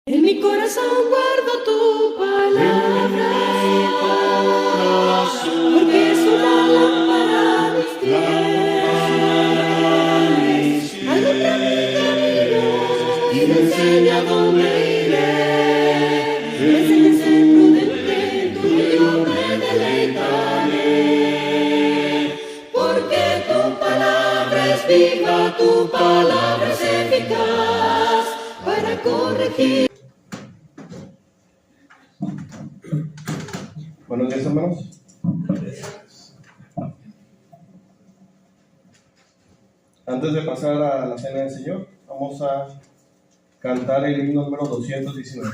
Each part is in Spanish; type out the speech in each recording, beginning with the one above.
En mi corazón guardo tu palabra, porque es una lámpara a mis pies, alumbra mi camino y me enseña dónde iré. Me enseñas a ser prudente, tú y yo me deleitaré, porque tu palabra es viva, tu palabra es eficaz para corregir. Buenos días, hermanos. Antes de pasar a la cena del Señor, vamos a cantar el himno número 219.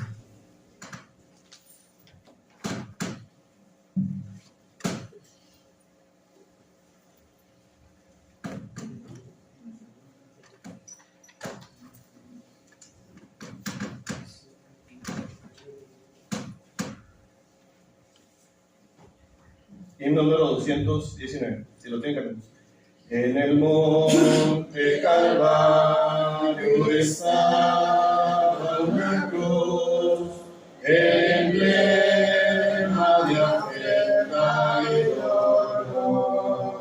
Himno número 219, si lo tienen, cantemos. En el monte Calvario estaba una cruz, emblema de afrenta y dolor.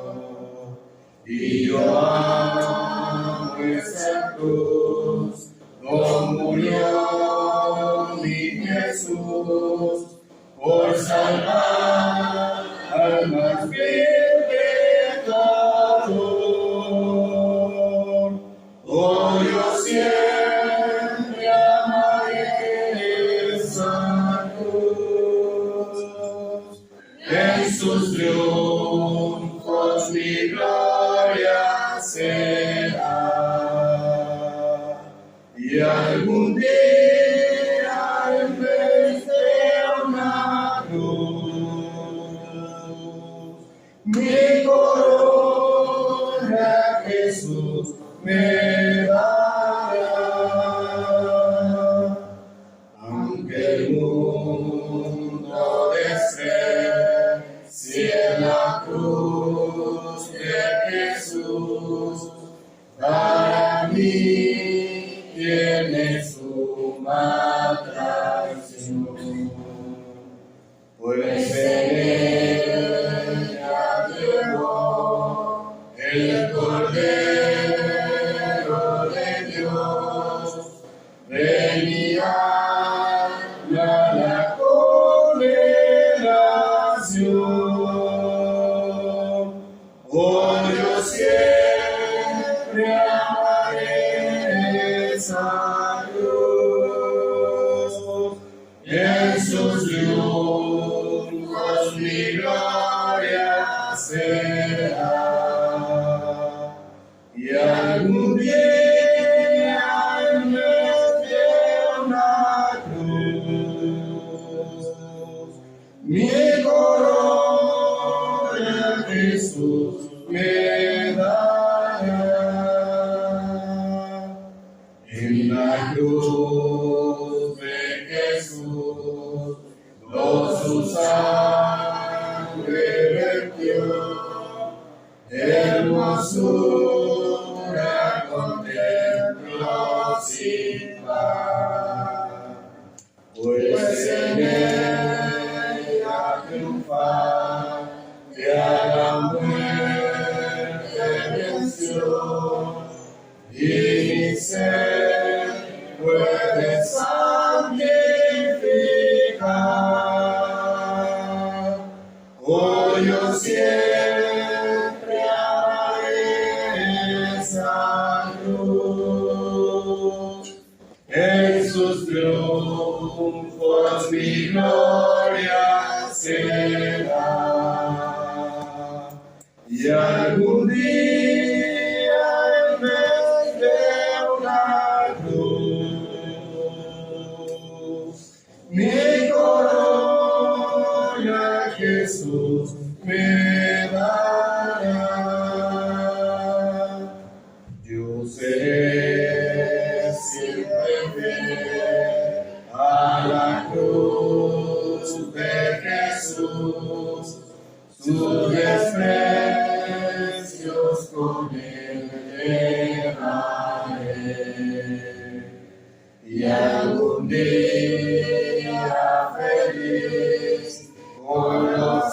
Y yo amo esa cruz, donde murió mi Jesús, por salvar al más vil pecador. Oh, yo siempre amaré esa cruz. En sus triunfos mi gloria será. Y algún día en vez de una cruz, mi corona Jesús me dará. Aunque el mundo desprecie la cruz de Jesús, para mí tiene suma atracción, pues en ella llegó el Cordero de Dios, venía la condenación. Oh, yo siempre amaré esa cruz, en sus triunfos mi gloria será. Y algún día en vez de una cruz, mi corona Jesús me dará. En la cruz de Jesús, su sangre vertió, hermosura contemplo sin par, pues en ella triunfante a la muerte venció, y mi ser puede santificar. Oh, yo siempre amaré esa cruz, en sus triunfos mi gloria será. Y algún día en vez de una cruz, mi corona Jesús me dará. Yo seré siempre fiel a la cruz de Jesús, sus desprecios con él llevaré. Y y algún día feliz con los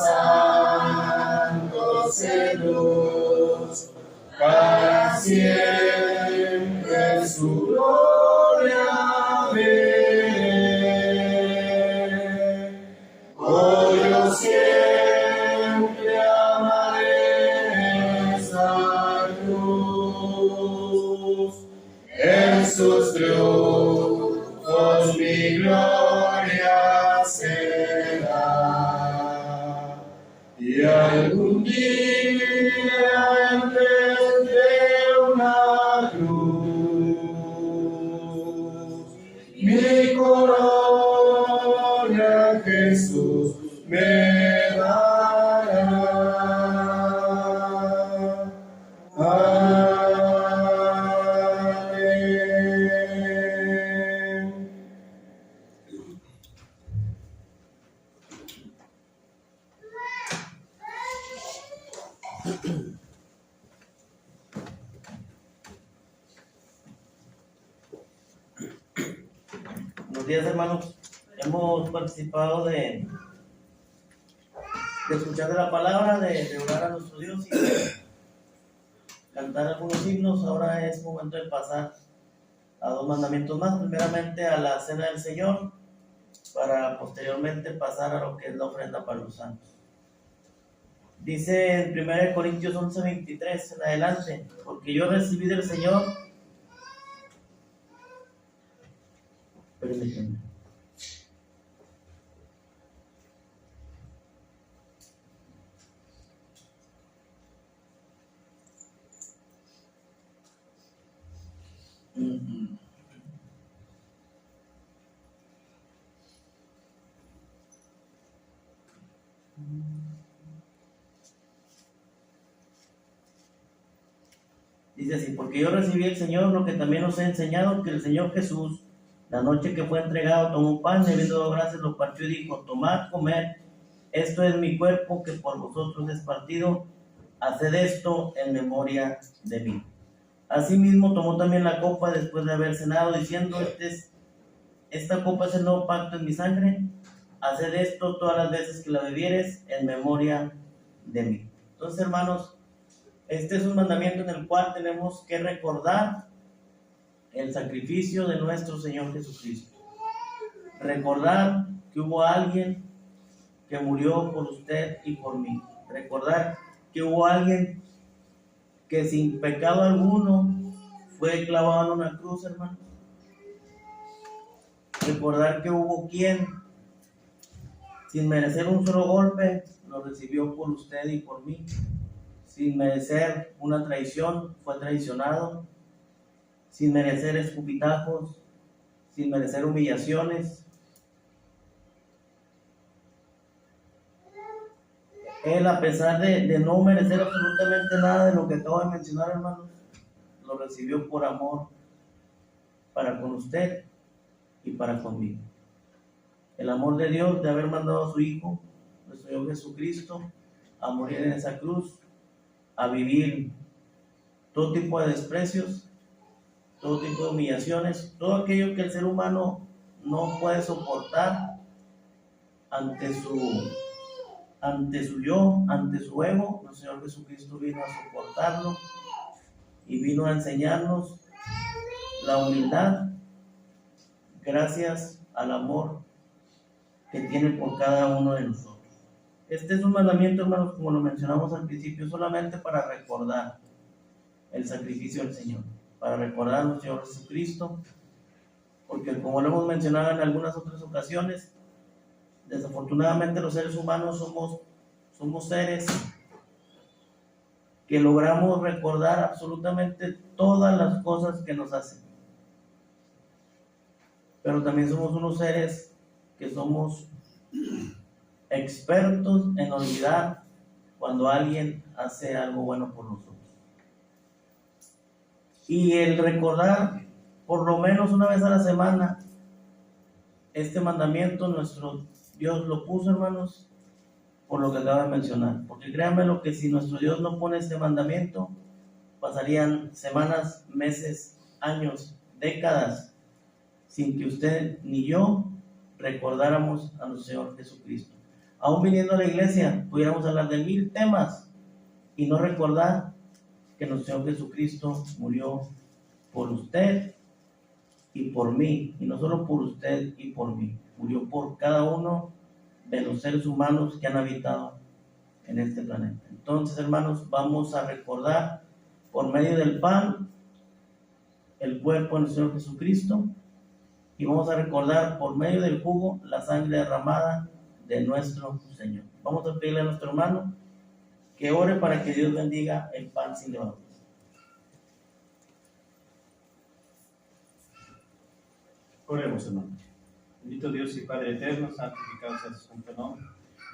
santos en luz, para siempre su gloria veré. Oh, yo siempre amaré esa cruz, en sus triunfos mi gloria será. Y algún día en vez de una cruz, mi corona Jesús me dará. Amén. Buenos días, hermanos. Hemos participado de escuchar de la palabra, de orar a nuestro Dios y de cantar algunos himnos. Ahora es momento de pasar a dos mandamientos más. Primeramente a la cena del Señor, para posteriormente pasar a lo que es la ofrenda para los santos. Dice en 1 Corintios 11:23 en adelante: porque yo recibí del Señor. Permítanme. Dice así: porque yo recibí del Señor lo que también os he enseñado, que el Señor Jesús, la noche que fue entregado, tomó un pan y habiendo dado gracias lo partió y dijo: tomad, comed, esto es mi cuerpo que por vosotros es partido, haced esto en memoria de mí. Asimismo tomó también la copa después de haber cenado, diciendo: esta copa es el nuevo pacto en mi sangre, haced esto todas las veces que la bebieres en memoria de mí. Entonces, hermanos, este es un mandamiento en el cual tenemos que recordar el sacrificio de nuestro Señor Jesucristo. Recordar que hubo alguien que murió por usted y por mí. Recordar que hubo alguien que sin pecado alguno fue clavado en una cruz, hermano. Recordar que hubo quien, sin merecer un solo golpe, lo recibió por usted y por mí. Sin merecer una traición, fue traicionado. Sin merecer escupitajos, sin merecer humillaciones. Él, a pesar de no merecer absolutamente nada de lo que acabo de mencionar, hermanos, lo recibió por amor para con usted y para conmigo. El amor de Dios de haber mandado a su Hijo, nuestro Señor Jesucristo, a morir en esa cruz, a vivir todo tipo de desprecios, todo tipo de humillaciones, todo aquello que el ser humano no puede soportar ante su yo, ante su ego. El Señor Jesucristo vino a soportarlo y vino a enseñarnos la humildad gracias al amor que tiene por cada uno de nosotros. Este es un mandamiento, hermanos, como lo mencionamos al principio, solamente para recordar el sacrificio del Señor, para recordar a nuestro Señor Jesucristo, porque como lo hemos mencionado en algunas otras ocasiones, desafortunadamente los seres humanos somos seres que logramos recordar absolutamente todas las cosas que nos hacen, pero también somos unos seres que somos expertos en olvidar cuando alguien hace algo bueno por nosotros. Y el recordar por lo menos una vez a la semana este mandamiento, nuestro Dios lo puso, hermanos, por lo que acabo de mencionar. Porque créanme lo que si nuestro Dios no pone este mandamiento, pasarían semanas, meses, años, décadas sin que usted ni yo recordáramos a nuestro Señor Jesucristo. Aún viniendo a la iglesia, pudiéramos hablar de 1000 temas y no recordar que nuestro Señor Jesucristo murió por usted y por mí, y no solo por usted y por mí, murió por cada uno de los seres humanos que han habitado en este planeta. Entonces, hermanos, vamos a recordar por medio del pan el cuerpo de nuestro Señor Jesucristo, y vamos a recordar por medio del jugo la sangre derramada de nuestro Señor. Vamos a pedirle a nuestro hermano que ore para que Dios bendiga el pan sin levadura. Oremos, hermano. Bendito Dios y Padre eterno, santificado sea su santo nombre.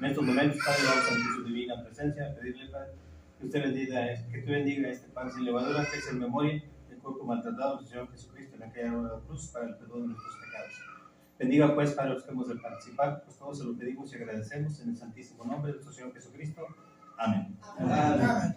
En estos momentos, Padre, vamos ante su divina presencia a pedirle, Padre, que usted bendiga este pan sin levadura, que es en memoria del cuerpo maltratado del Señor Jesucristo en aquella hora de la cruz para el perdón de nuestros pecados. Bendiga, pues, para los que hemos de participar, pues todos se lo pedimos y agradecemos en el santísimo nombre de nuestro Señor Jesucristo. Amén. Amén.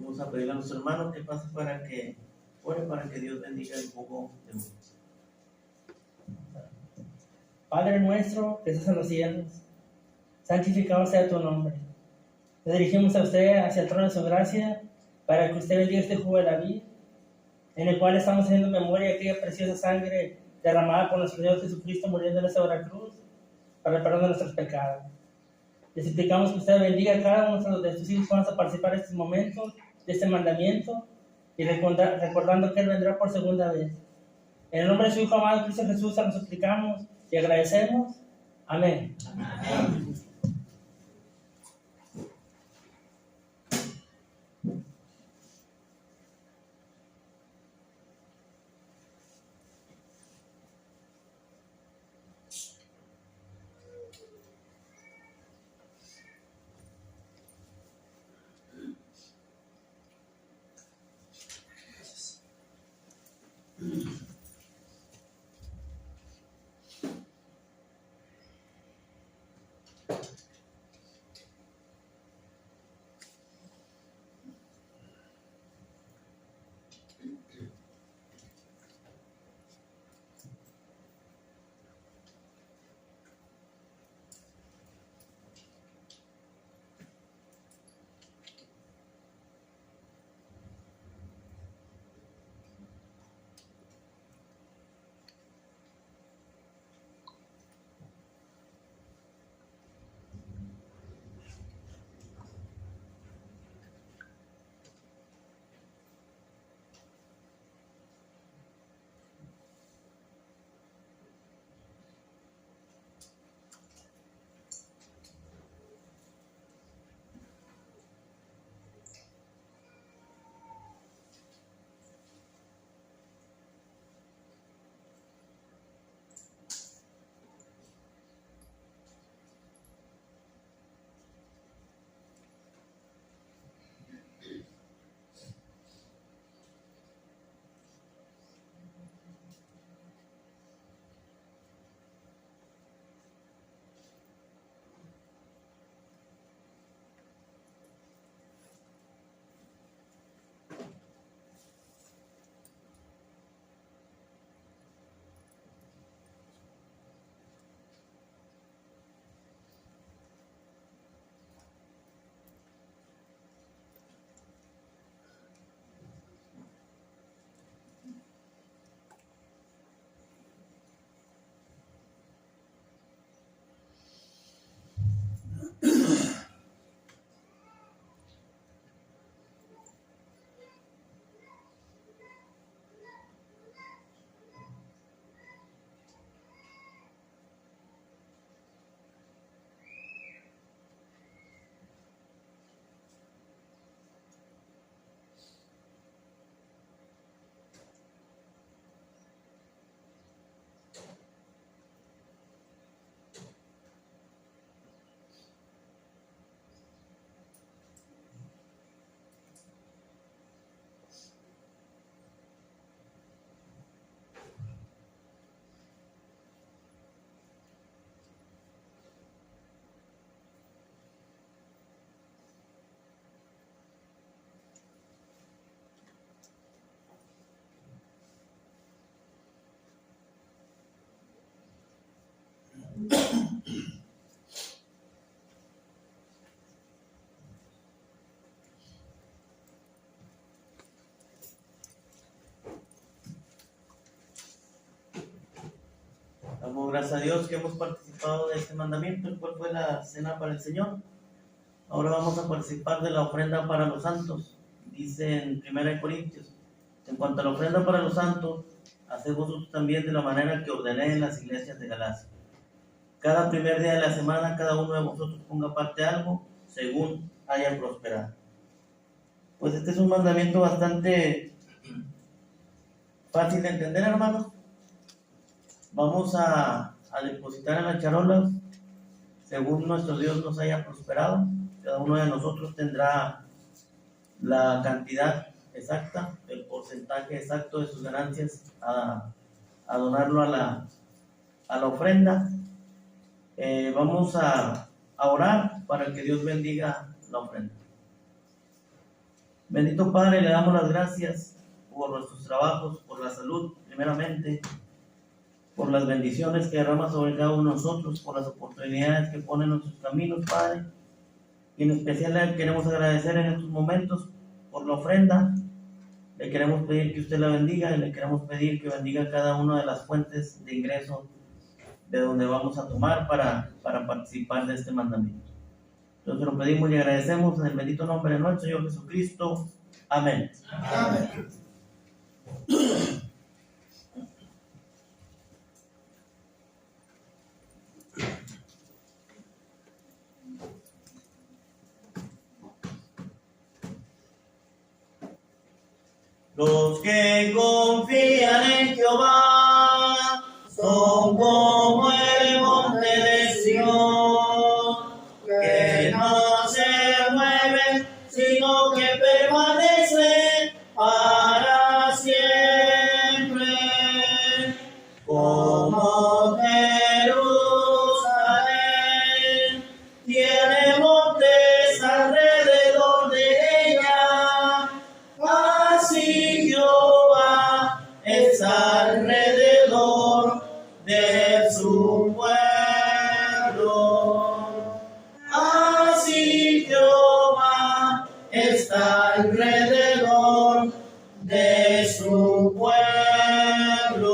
Vamos a pedirle a nuestro hermano que pase para que ore para que Dios bendiga el jugo de uva. Padre nuestro que estás en los cielos, santificado sea tu nombre. Nos dirigimos a usted hacia el trono de su gracia para que usted bendiga este jugo de la vida, en el cual estamos haciendo memoria de aquella preciosa sangre derramada por nuestro Señor Jesucristo muriendo en esa hora cruz para el perdón de nuestros pecados. Les suplicamos que usted bendiga a cada uno de sus hijos que van a participar en estos momentos de este mandamiento y recordando que Él vendrá por segunda vez. En el nombre de su Hijo amado Cristo Jesús nos suplicamos y agradecemos. Amén. Amén. Damos gracias a Dios que hemos participado de este mandamiento, el cual fue la cena para el Señor. Ahora vamos a participar de la ofrenda para los santos. Dice en 1 Corintios, en cuanto a la ofrenda para los santos, haced vosotros también de la manera que ordené en las iglesias de Galacia. Cada primer día de la semana, cada uno de vosotros ponga aparte algo, según haya prosperado. Pues este es un mandamiento bastante fácil de entender, hermanos. Vamos a depositar en las charolas, según nuestro Dios nos haya prosperado. Cada uno de nosotros tendrá la cantidad exacta, el porcentaje exacto de sus ganancias a donarlo a la ofrenda. Vamos a orar para que Dios bendiga la ofrenda. Bendito Padre, le damos las gracias por nuestros trabajos, por la salud, primeramente, por las bendiciones que derrama sobre cada uno de nosotros, por las oportunidades que pone en nuestros caminos, Padre. Y en especial le queremos agradecer en estos momentos por la ofrenda. Le queremos pedir que usted la bendiga y le queremos pedir que bendiga cada una de las fuentes de ingreso de donde vamos a tomar para participar de este mandamiento. Entonces lo pedimos y agradecemos en el bendito nombre de nuestro Señor Jesucristo. Amén. Amén. Los que confían en Jehová son como el monte de Sión, que no se mueven, sino que permanecen para siempre. Como Jerusalén tiene montes alrededor de ella, así Jehová es alrededor de su pueblo. Así Jehová está alrededor de su pueblo.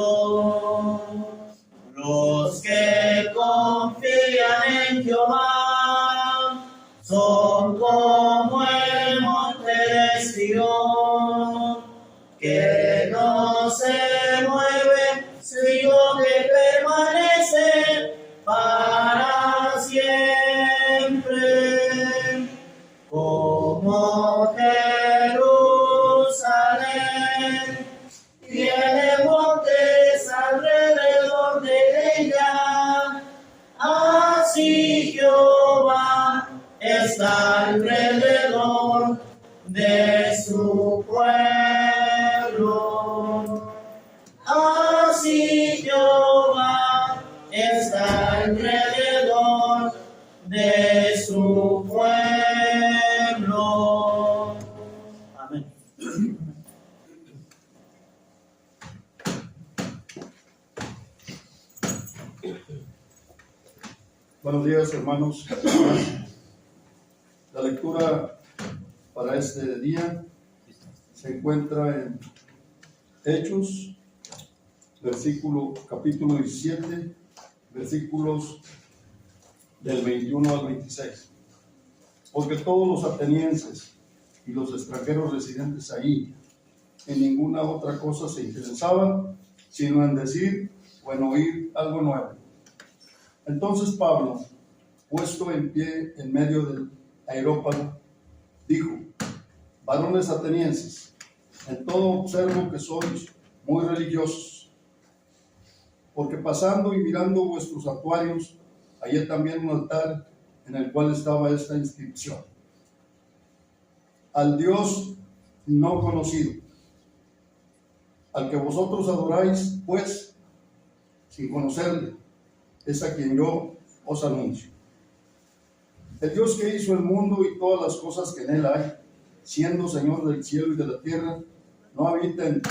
Los que confían en Jehová son como el monte de Sión, que no se mueve, sino que permanece para siempre. Como Jerusalén tiene montes alrededor de ella, así Jehová está alrededor de su pueblo. Así Jehová está alrededor de su pueblo. Amén. Buenos días, hermanos. La lectura para este día se encuentra en Hechos, capítulo 17, versículos del 21 al 26. Porque todos los atenienses y los extranjeros residentes ahí en ninguna otra cosa se interesaban, sino en decir o en oír algo nuevo. Entonces Pablo, puesto en pie en medio del Areópago, dijo: varones atenienses, en todo observo que sois muy religiosos, porque pasando y mirando vuestros santuarios, hallé también un altar en el cual estaba esta inscripción: al Dios no conocido, al que vosotros adoráis, pues, sin conocerle, es a quien yo os anuncio. El Dios que hizo el mundo y todas las cosas que en él hay, siendo Señor del cielo y de la tierra, no habita en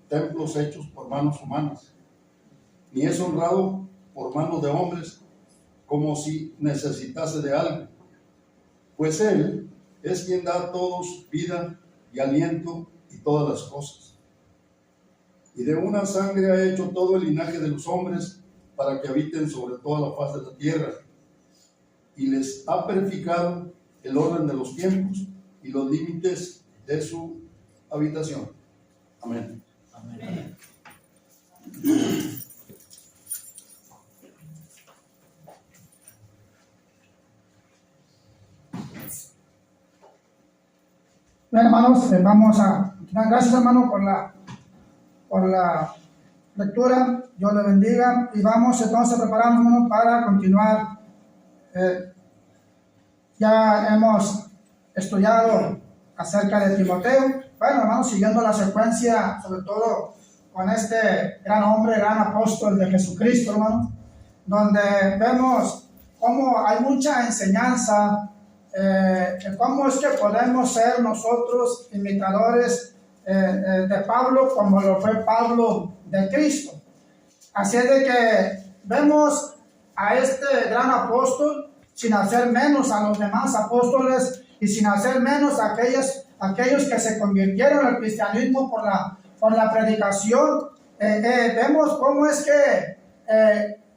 templos hechos por manos humanas, ni es honrado por manos de hombres, como si necesitase de algo, pues él es quien da a todos vida y aliento y todas las cosas. Y de una sangre ha hecho todo el linaje de los hombres para que habiten sobre toda la faz de la tierra, y les ha verificado el orden de los tiempos y los límites de su habitación. Amén. Amén. Bien, hermanos, vamos a dar gracias, hermano, por la lectura. Dios le bendiga. Y vamos entonces a prepararnos, hermano, para continuar. Ya hemos estudiado acerca de Timoteo. Bueno, hermanos, siguiendo la secuencia, sobre todo con este gran hombre, gran apóstol de Jesucristo, hermano, donde vemos cómo hay mucha enseñanza. ¿Cómo es que podemos ser nosotros imitadores de Pablo como lo fue Pablo de Cristo? Así es de que vemos a este gran apóstol sin hacer menos a los demás apóstoles y sin hacer menos a aquellos que se convirtieron al cristianismo por la predicación. Vemos cómo es que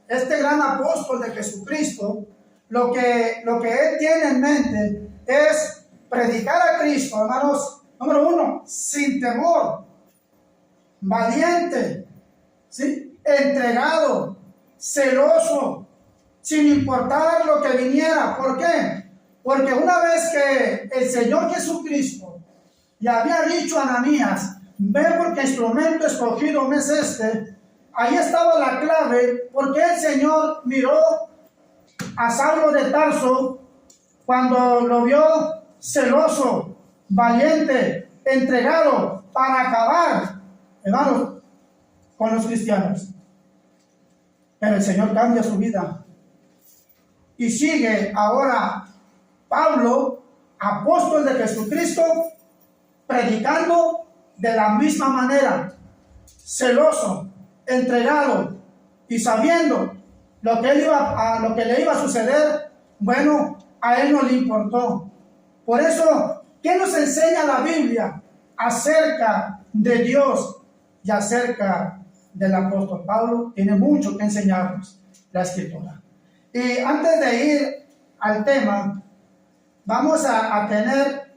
este gran apóstol de Jesucristo, lo que él tiene en mente es predicar a Cristo, hermanos, número uno, sin temor, valiente, ¿sí? Entregado, celoso, sin importar lo que viniera. ¿Por qué? Porque una vez que el Señor Jesucristo le había dicho a Ananías, ve porque instrumento escogido me es este, ahí estaba la clave, porque el Señor miró a Saulo de Tarso cuando lo vio celoso, valiente, entregado para acabar, hermanos, con los cristianos. Pero el Señor cambia su vida y sigue ahora Pablo, apóstol de Jesucristo, predicando de la misma manera, celoso, entregado y sabiendo lo que le iba a suceder. Bueno, a él no le importó. Por eso, ¿qué nos enseña la Biblia acerca de Dios y acerca del apóstol Pablo? Tiene mucho que enseñarnos la Escritura. Y antes de ir al tema, vamos a tener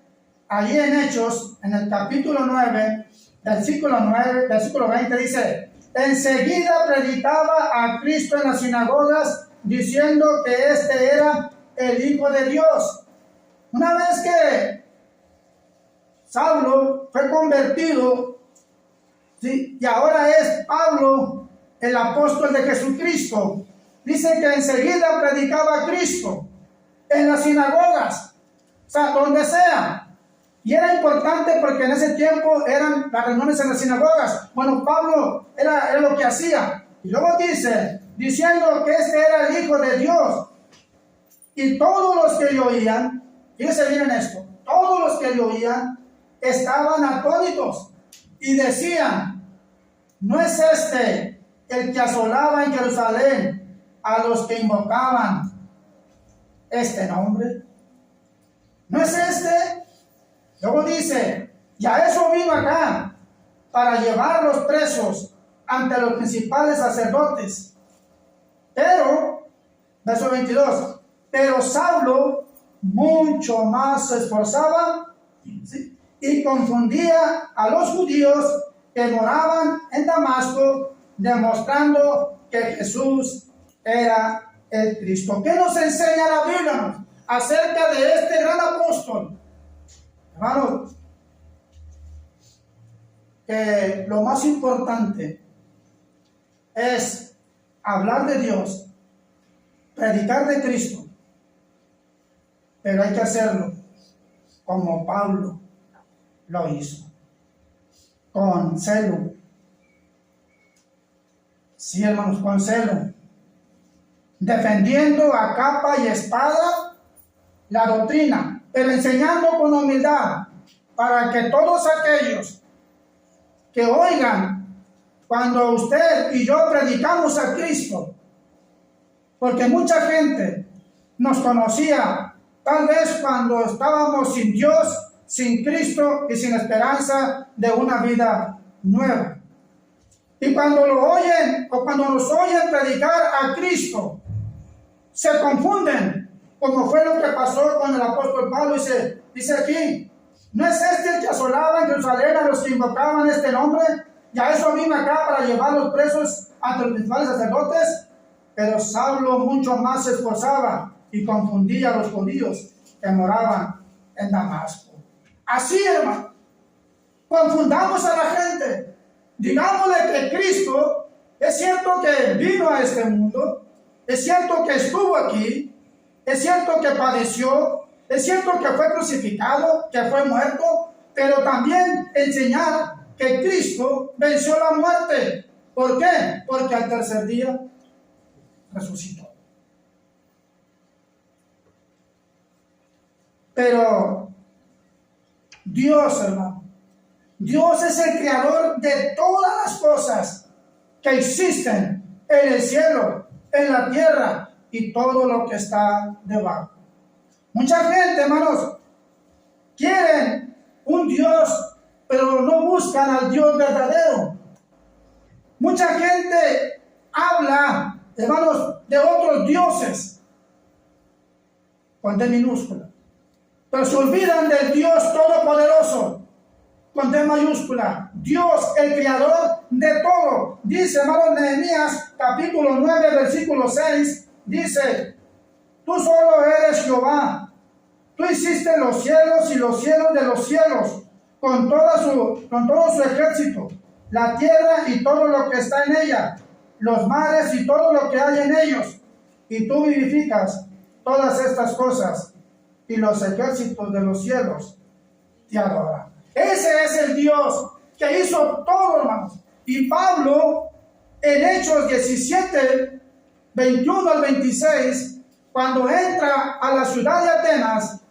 allí en Hechos, en el capítulo 9, versículo 20, dice: enseguida predicaba a Cristo en las sinagogas, diciendo que este era el Hijo de Dios. Una vez que Saulo fue convertido, ¿sí? Y ahora es Pablo, el apóstol de Jesucristo, dice que enseguida predicaba a Cristo en las sinagogas, o sea, donde sea. Y era importante porque en ese tiempo eran las reuniones en las sinagogas. Bueno, Pablo era lo que hacía. Y luego dice, diciendo que este era el Hijo de Dios. Y todos los que le oían, fíjense bien en esto, todos los que le oían estaban atónitos y decían, ¿no es este el que asolaba en Jerusalén a los que invocaban este nombre? ¿No es este? Luego dice, ya eso vino acá para llevarlos presos ante los principales sacerdotes. Pero, verso 22, pero Saulo mucho más se esforzaba, ¿sí?, y confundía a los judíos que moraban en Damasco, demostrando que Jesús era el Cristo. ¿Qué nos enseña la Biblia acerca de este gran apóstol? Hermanos, que lo más importante es hablar de Dios, predicar de Cristo, pero hay que hacerlo como Pablo lo hizo, con celo. Sí, hermanos, con celo, defendiendo a capa y espada la doctrina, pero enseñando con humildad, para que todos aquellos que oigan cuando usted y yo predicamos a Cristo, porque mucha gente nos conocía tal vez cuando estábamos sin Dios, sin Cristo y sin esperanza de una vida nueva. Y cuando lo oyen o cuando nos oyen predicar a Cristo, se confunden, como fue lo que pasó con el apóstol Pablo. Dice aquí, ¿no es este el que asolaba en Jerusalén a los que invocaban este nombre? Y a eso vino acá para llevar los presos ante los principales sacerdotes. Pero Saulo mucho más se esforzaba y confundía a los judíos que moraban en Damasco. Así, hermano, confundamos a la gente. Digámosle que Cristo, es cierto que vino a este mundo, es cierto que estuvo aquí, es cierto que padeció, es cierto que fue crucificado, que fue muerto, pero también enseñar que Cristo venció la muerte. ¿Por qué? Porque al tercer día resucitó. Pero Dios, hermano, Dios es el creador de todas las cosas que existen en el cielo, en la tierra y todo lo que está debajo. Mucha gente, hermanos, quieren un Dios, pero no buscan al Dios verdadero. Mucha gente habla, hermanos, de otros dioses, con D minúscula, pero se olvidan del Dios todopoderoso, con D mayúscula. Dios, el creador de todo. Dice, hermano, Nehemías, capítulo 9, versículo 6, dice, tú solo eres Jehová, tú hiciste los cielos y los cielos de los cielos, con todo su ejército, la tierra y todo lo que está en ella, los mares y todo lo que hay en ellos, y tú vivificas todas estas cosas, y los ejércitos de los cielos te adoran. Ese es el Dios que hizo todo, hermanos. Y Pablo, en Hechos 17, 21 al 26, cuando entra a la ciudad de Atenas,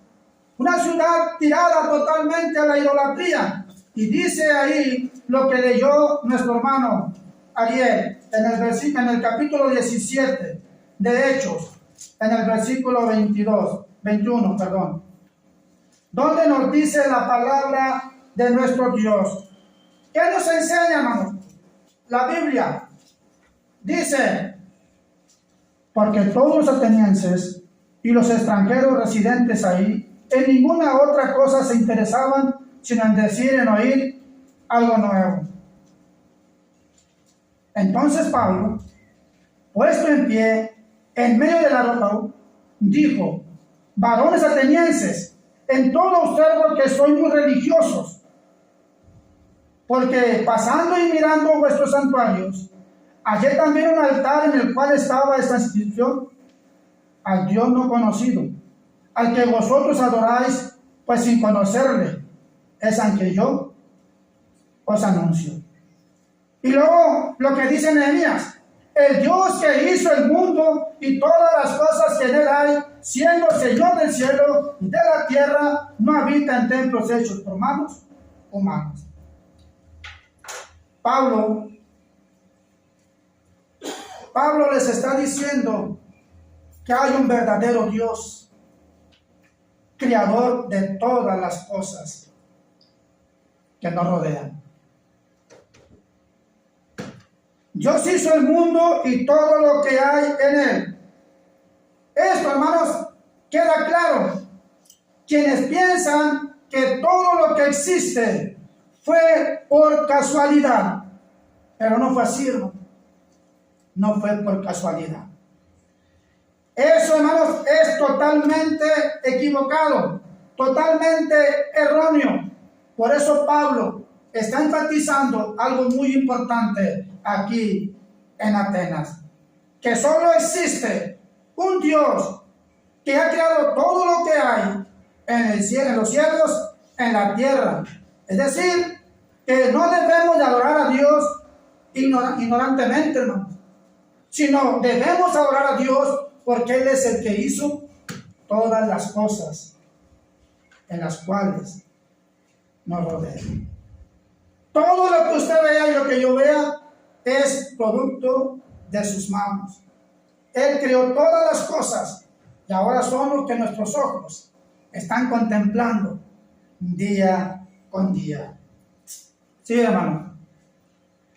una ciudad tirada totalmente a la idolatría, y dice ahí lo que leyó nuestro hermano Ariel en el capítulo 17 de Hechos, en el versículo 21, donde nos dice la palabra de nuestro Dios. ¿Qué nos enseña, hermanos? La Biblia dice, porque todos los atenienses y los extranjeros residentes ahí en ninguna otra cosa se interesaban sino en decir, en oír algo nuevo. Entonces Pablo, puesto en pie en medio de la ropa, dijo, varones atenienses, en todo observo que sois muy religiosos, porque pasando y mirando vuestros santuarios, hallé también un altar en el cual estaba esta inscripción: al Dios no conocido, al que vosotros adoráis, pues sin conocerle, es al que yo os anuncio. Y luego lo que dice Nehemías, el Dios que hizo el mundo y todas las cosas que en él hay, siendo Señor del cielo y de la tierra, no habita en templos hechos por manos humanas. Pablo les está diciendo que hay un verdadero Dios, creador de todas las cosas que nos rodean. Dios hizo el mundo y todo lo que hay en él. Esto, hermanos, queda claro. Quienes piensan que todo lo que existe fue por casualidad, pero no fue así, hermano. No fue por casualidad. Eso, hermanos, es totalmente equivocado, totalmente erróneo. Por eso Pablo está enfatizando algo muy importante aquí en Atenas, que solo existe un Dios que ha creado todo lo que hay en el cielo, en los cielos, en la tierra. Es decir, que no debemos de adorar a Dios ignorantemente, hermanos, sino debemos adorar a Dios porque Él es el que hizo todas las cosas en las cuales nos rodean. Todo lo que usted vea y lo que yo vea es producto de sus manos. Él creó todas las cosas y ahora son lo que nuestros ojos están contemplando día con día. Sí, hermano.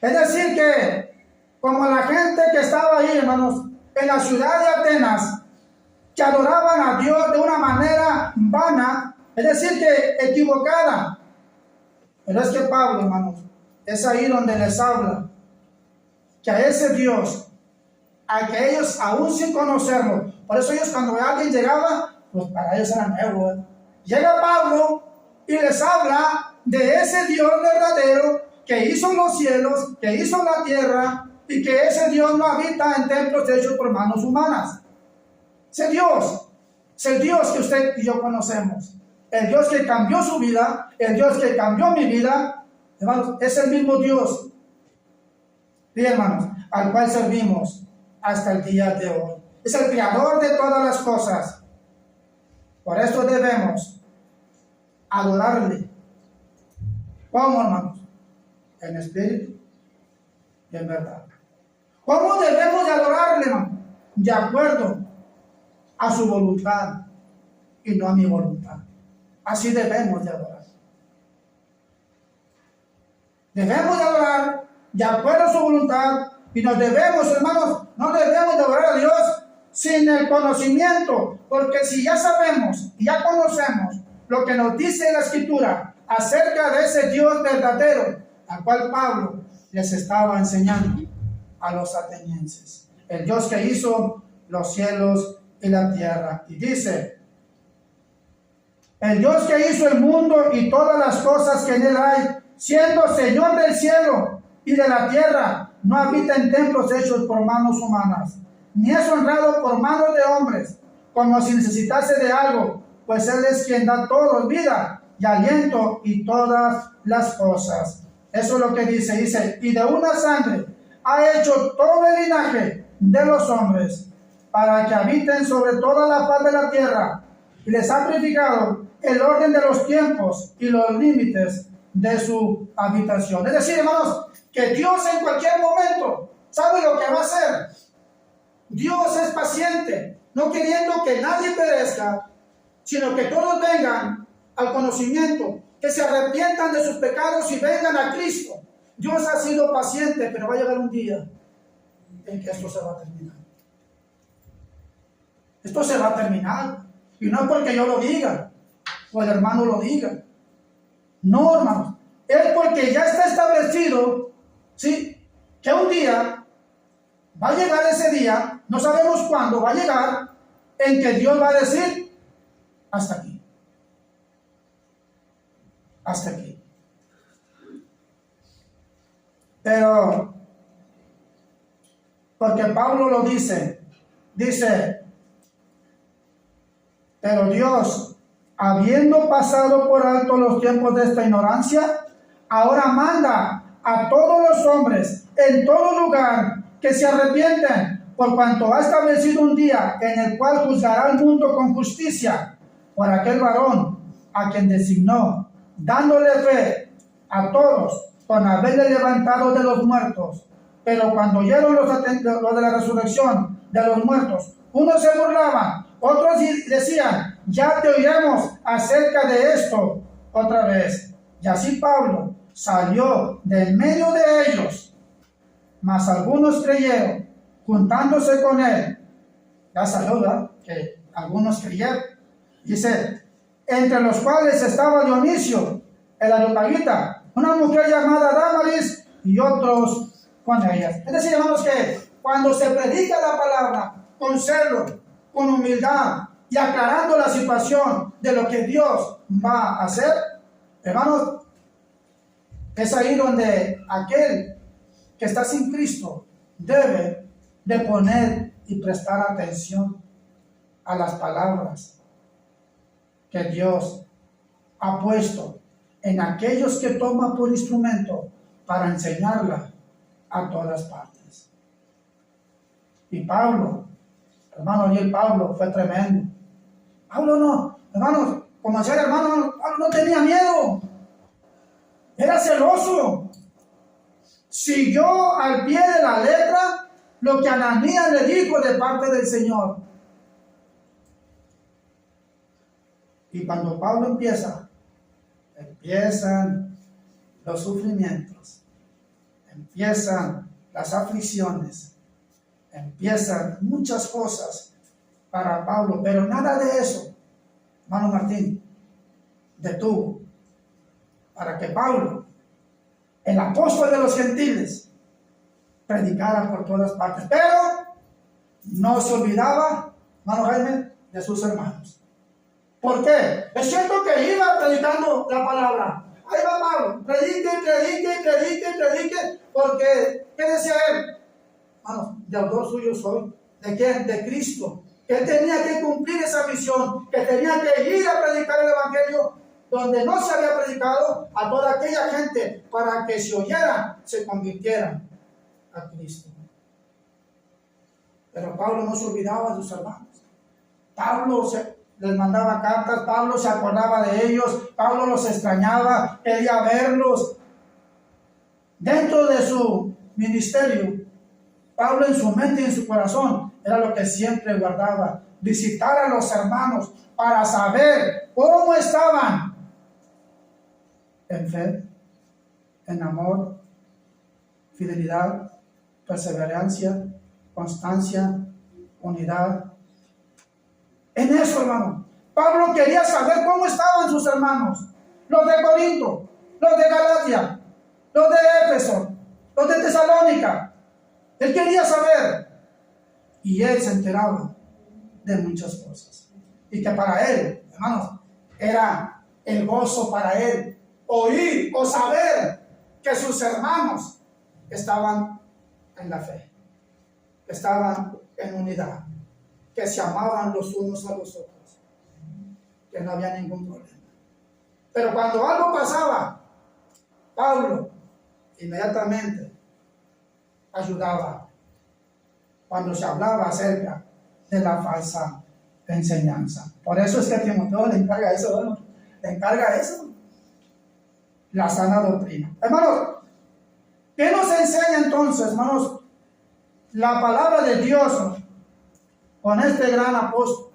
Es decir que, como la gente que estaba ahí, hermanos, en la ciudad de Atenas, que adoraban a Dios de una manera vana, es decir que equivocada. Pero es que Pablo, hermanos, es ahí donde les habla que a ese Dios, a que ellos aún sin conocerlo, por eso ellos cuando alguien llegaba, pues para ellos era nuevo. Llega Pablo y les habla de ese Dios verdadero que hizo los cielos, que hizo la tierra, y que ese Dios no habita en templos hechos por manos humanas. Ese Dios es el Dios que usted y yo conocemos. El Dios que cambió su vida, el Dios que cambió mi vida, hermanos, es el mismo Dios, sí, hermanos, al cual servimos hasta el día de hoy. Es el creador de todas las cosas. Por esto debemos adorarle. ¿Cómo, hermanos? En espíritu y en verdad. ¿Cómo debemos de adorarle, hermano? De acuerdo a su voluntad y no a mi voluntad. Así debemos de adorar. Debemos de adorar de acuerdo a su voluntad y nos debemos, hermanos, no debemos de adorar a Dios sin el conocimiento, porque si ya sabemos y ya conocemos lo que nos dice la Escritura acerca de ese Dios verdadero, al cual Pablo les estaba enseñando a los atenienses, el Dios que hizo los cielos y la tierra, y dice: el Dios que hizo el mundo y todas las cosas que en él hay, siendo Señor del cielo y de la tierra, no habita en templos hechos por manos humanas, ni es honrado por manos de hombres, como si necesitase de algo, pues él es quien da todo, vida y aliento y todas las cosas. Eso es lo que dice, y de una sangre ha hecho todo el linaje de los hombres, para que habiten sobre toda la faz de la tierra, y les ha purificado el orden de los tiempos y los límites de su habitación. Es decir, hermanos, que Dios en cualquier momento sabe lo que va a hacer. Dios es paciente, no queriendo que nadie perezca, sino que todos vengan al conocimiento, que se arrepientan de sus pecados y vengan a Cristo. Dios ha sido paciente, pero va a llegar un día en que esto se va a terminar. Esto se va a terminar. Y no es porque yo lo diga, o el hermano lo diga. No, hermanos. Es porque ya está establecido, ¿sí?, que un día va a llegar ese día, no sabemos cuándo va a llegar, en que Dios va a decir: hasta aquí. Hasta aquí. Pero, porque Pablo lo dice, pero Dios, habiendo pasado por alto los tiempos de esta ignorancia, ahora manda a todos los hombres en todo lugar que se arrepienten, por cuanto ha establecido un día en el cual juzgará al mundo con justicia por aquel varón a quien designó, dándole fe a todos con haberle levantado de los muertos. Pero cuando oyeron lo de la resurrección de los muertos, unos se burlaban, otros decían: ya te oiremos acerca de esto otra vez. Y así Pablo salió de en medio de ellos, mas algunos creyeron, juntándose con él. Ya salió, ¿verdad?, que algunos creyeron. Dice: entre los cuales estaba Dionisio, el Areopagita, una mujer llamada Damaris, y otros con ellas. Es decir, hermanos, que cuando se predica la palabra con celo, con humildad y aclarando la situación de lo que Dios va a hacer, hermanos, es ahí donde aquel que está sin Cristo debe de poner y prestar atención a las palabras que Dios ha puesto en aquellos que toman por instrumento para enseñarla a todas partes. Y Pablo, hermano, y el Pablo fue tremendo. Pablo no, hermanos, como decía el hermano, Pablo no tenía miedo, era celoso. Siguió al pie de la letra lo que Ananías le dijo de parte del Señor. Y cuando Pablo empiezan los sufrimientos, empiezan las aflicciones, empiezan muchas cosas para Pablo, pero nada de eso, hermano Martín, detuvo para que Pablo, el apóstol de los gentiles, predicara por todas partes, pero no se olvidaba, hermano Jaime, de sus hermanos. ¿Por qué? Es cierto que iba predicando la palabra. Ahí va Pablo, predique, porque, ¿qué decía él? Hermanos, deudor suyo soy. ¿De quién? De Cristo. Que él tenía que cumplir esa misión, que tenía que ir a predicar el Evangelio donde no se había predicado a toda aquella gente para que se oyeran, se convirtieran a Cristo. Pero Pablo no se olvidaba de sus hermanos. Pablo les mandaba cartas, Pablo se acordaba de ellos, Pablo los extrañaba, quería verlos. Dentro de su ministerio, Pablo en su mente y en su corazón era lo que siempre guardaba, visitar a los hermanos para saber cómo estaban en fe, en amor, fidelidad, perseverancia, constancia, unidad. En eso, hermano, Pablo quería saber cómo estaban sus hermanos, los de Corinto, los de Galacia, los de Éfeso, los de Tesalónica. Él quería saber, y él se enteraba de muchas cosas, y que para él, hermanos, era el gozo para él oír o saber que sus hermanos estaban en la fe, estaban en unidad, que se amaban los unos a los otros, que no había ningún problema. Pero cuando algo pasaba, Pablo inmediatamente ayudaba cuando se hablaba acerca de la falsa enseñanza. Por eso es que Timoteo le encarga eso, ¿no? Le encarga eso, la sana doctrina. Hermanos, ¿qué nos enseña entonces, hermanos, la palabra de Dios con este gran apóstol?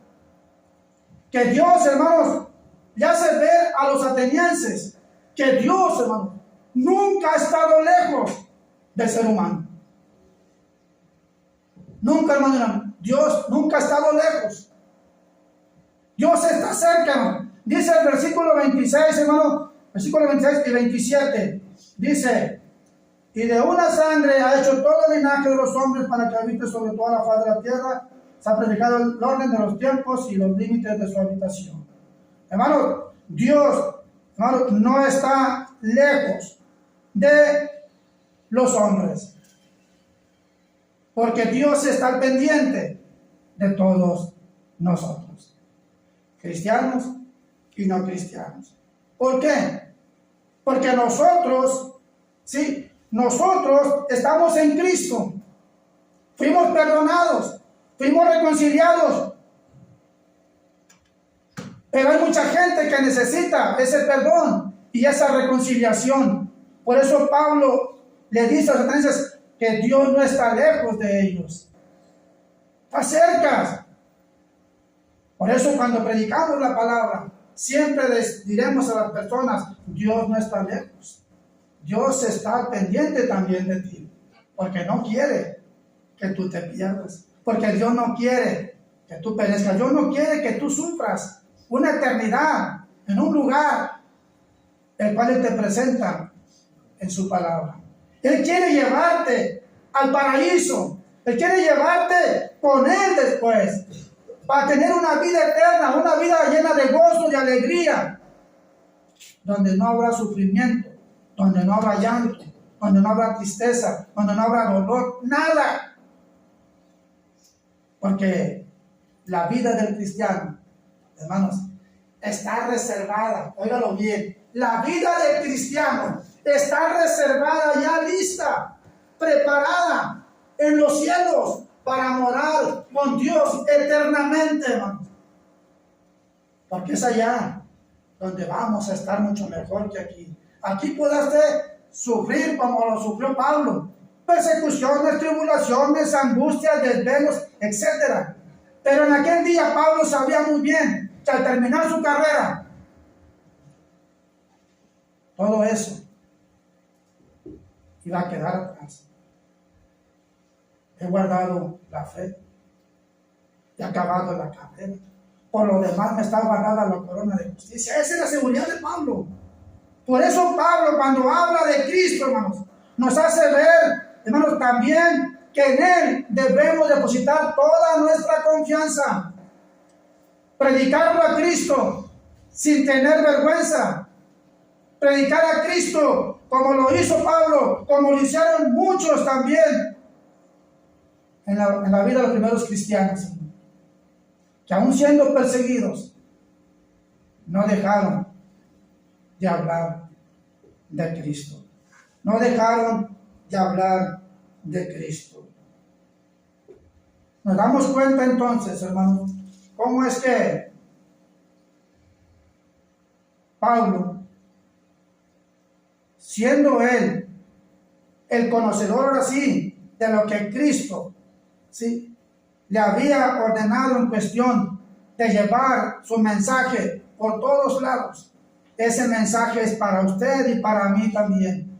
Que Dios, hermanos, le hace ver a los atenienses que Dios, hermanos, nunca ha estado lejos del ser humano. Nunca, hermano, Dios nunca ha estado lejos. Dios está cerca, hermano. Dice el versículo 26, hermano, versículo 26 y 27, dice: y de una sangre ha hecho todo el linaje de los hombres para que habite sobre toda la faz de la tierra. Se ha predicado el orden de los tiempos y los límites de su habitación. Hermano, Dios, hermano, no está lejos de los hombres, porque Dios está al pendiente de todos nosotros, cristianos y no cristianos. ¿Por qué? Porque nosotros, sí, nosotros estamos en Cristo, fuimos perdonados, fuimos reconciliados, pero hay mucha gente que necesita ese perdón y esa reconciliación. Por eso Pablo le dice a los atenienses que Dios no está lejos de ellos, está cerca. Por eso cuando predicamos la palabra, siempre les diremos a las personas: Dios no está lejos, Dios está pendiente también de ti, porque no quiere que tú te pierdas, porque Dios no quiere que tú perezcas, Dios no quiere que tú sufras una eternidad en un lugar el cual Él te presenta en su palabra. Él quiere llevarte al paraíso, Él quiere llevarte con Él después, para tener una vida eterna, una vida llena de gozo, de alegría, donde no habrá sufrimiento, donde no habrá llanto, donde no habrá tristeza, donde no habrá dolor, nada. Porque la vida del cristiano, hermanos, está reservada, óigalo bien, la vida del cristiano está reservada, ya lista, preparada en los cielos para morar con Dios eternamente, hermanos. Porque es allá donde vamos a estar mucho mejor que aquí. Aquí puede usted sufrir como lo sufrió Pablo, persecuciones, tribulaciones, angustias, desvelos, etc. Pero en aquel día Pablo sabía muy bien que al terminar su carrera, todo eso iba a quedar atrás. He guardado la fe, he acabado la carrera. Por lo demás me está guardada la corona de justicia. Esa es la seguridad de Pablo. Por eso Pablo, cuando habla de Cristo, hermanos, nos hace ver, hermanos, también que en Él debemos depositar toda nuestra confianza. Predicarlo a Cristo sin tener vergüenza. Predicar a Cristo como lo hizo Pablo, como lo hicieron muchos también en la vida de los primeros cristianos, que aún siendo perseguidos, no dejaron de hablar de Cristo. No dejaron de hablar de Cristo. Nos damos cuenta entonces, hermanos, cómo es que Pablo, siendo él el conocedor ahora sí de lo que Cristo ¿sí? le había ordenado en cuestión de llevar su mensaje por todos lados, ese mensaje es para usted y para mí también.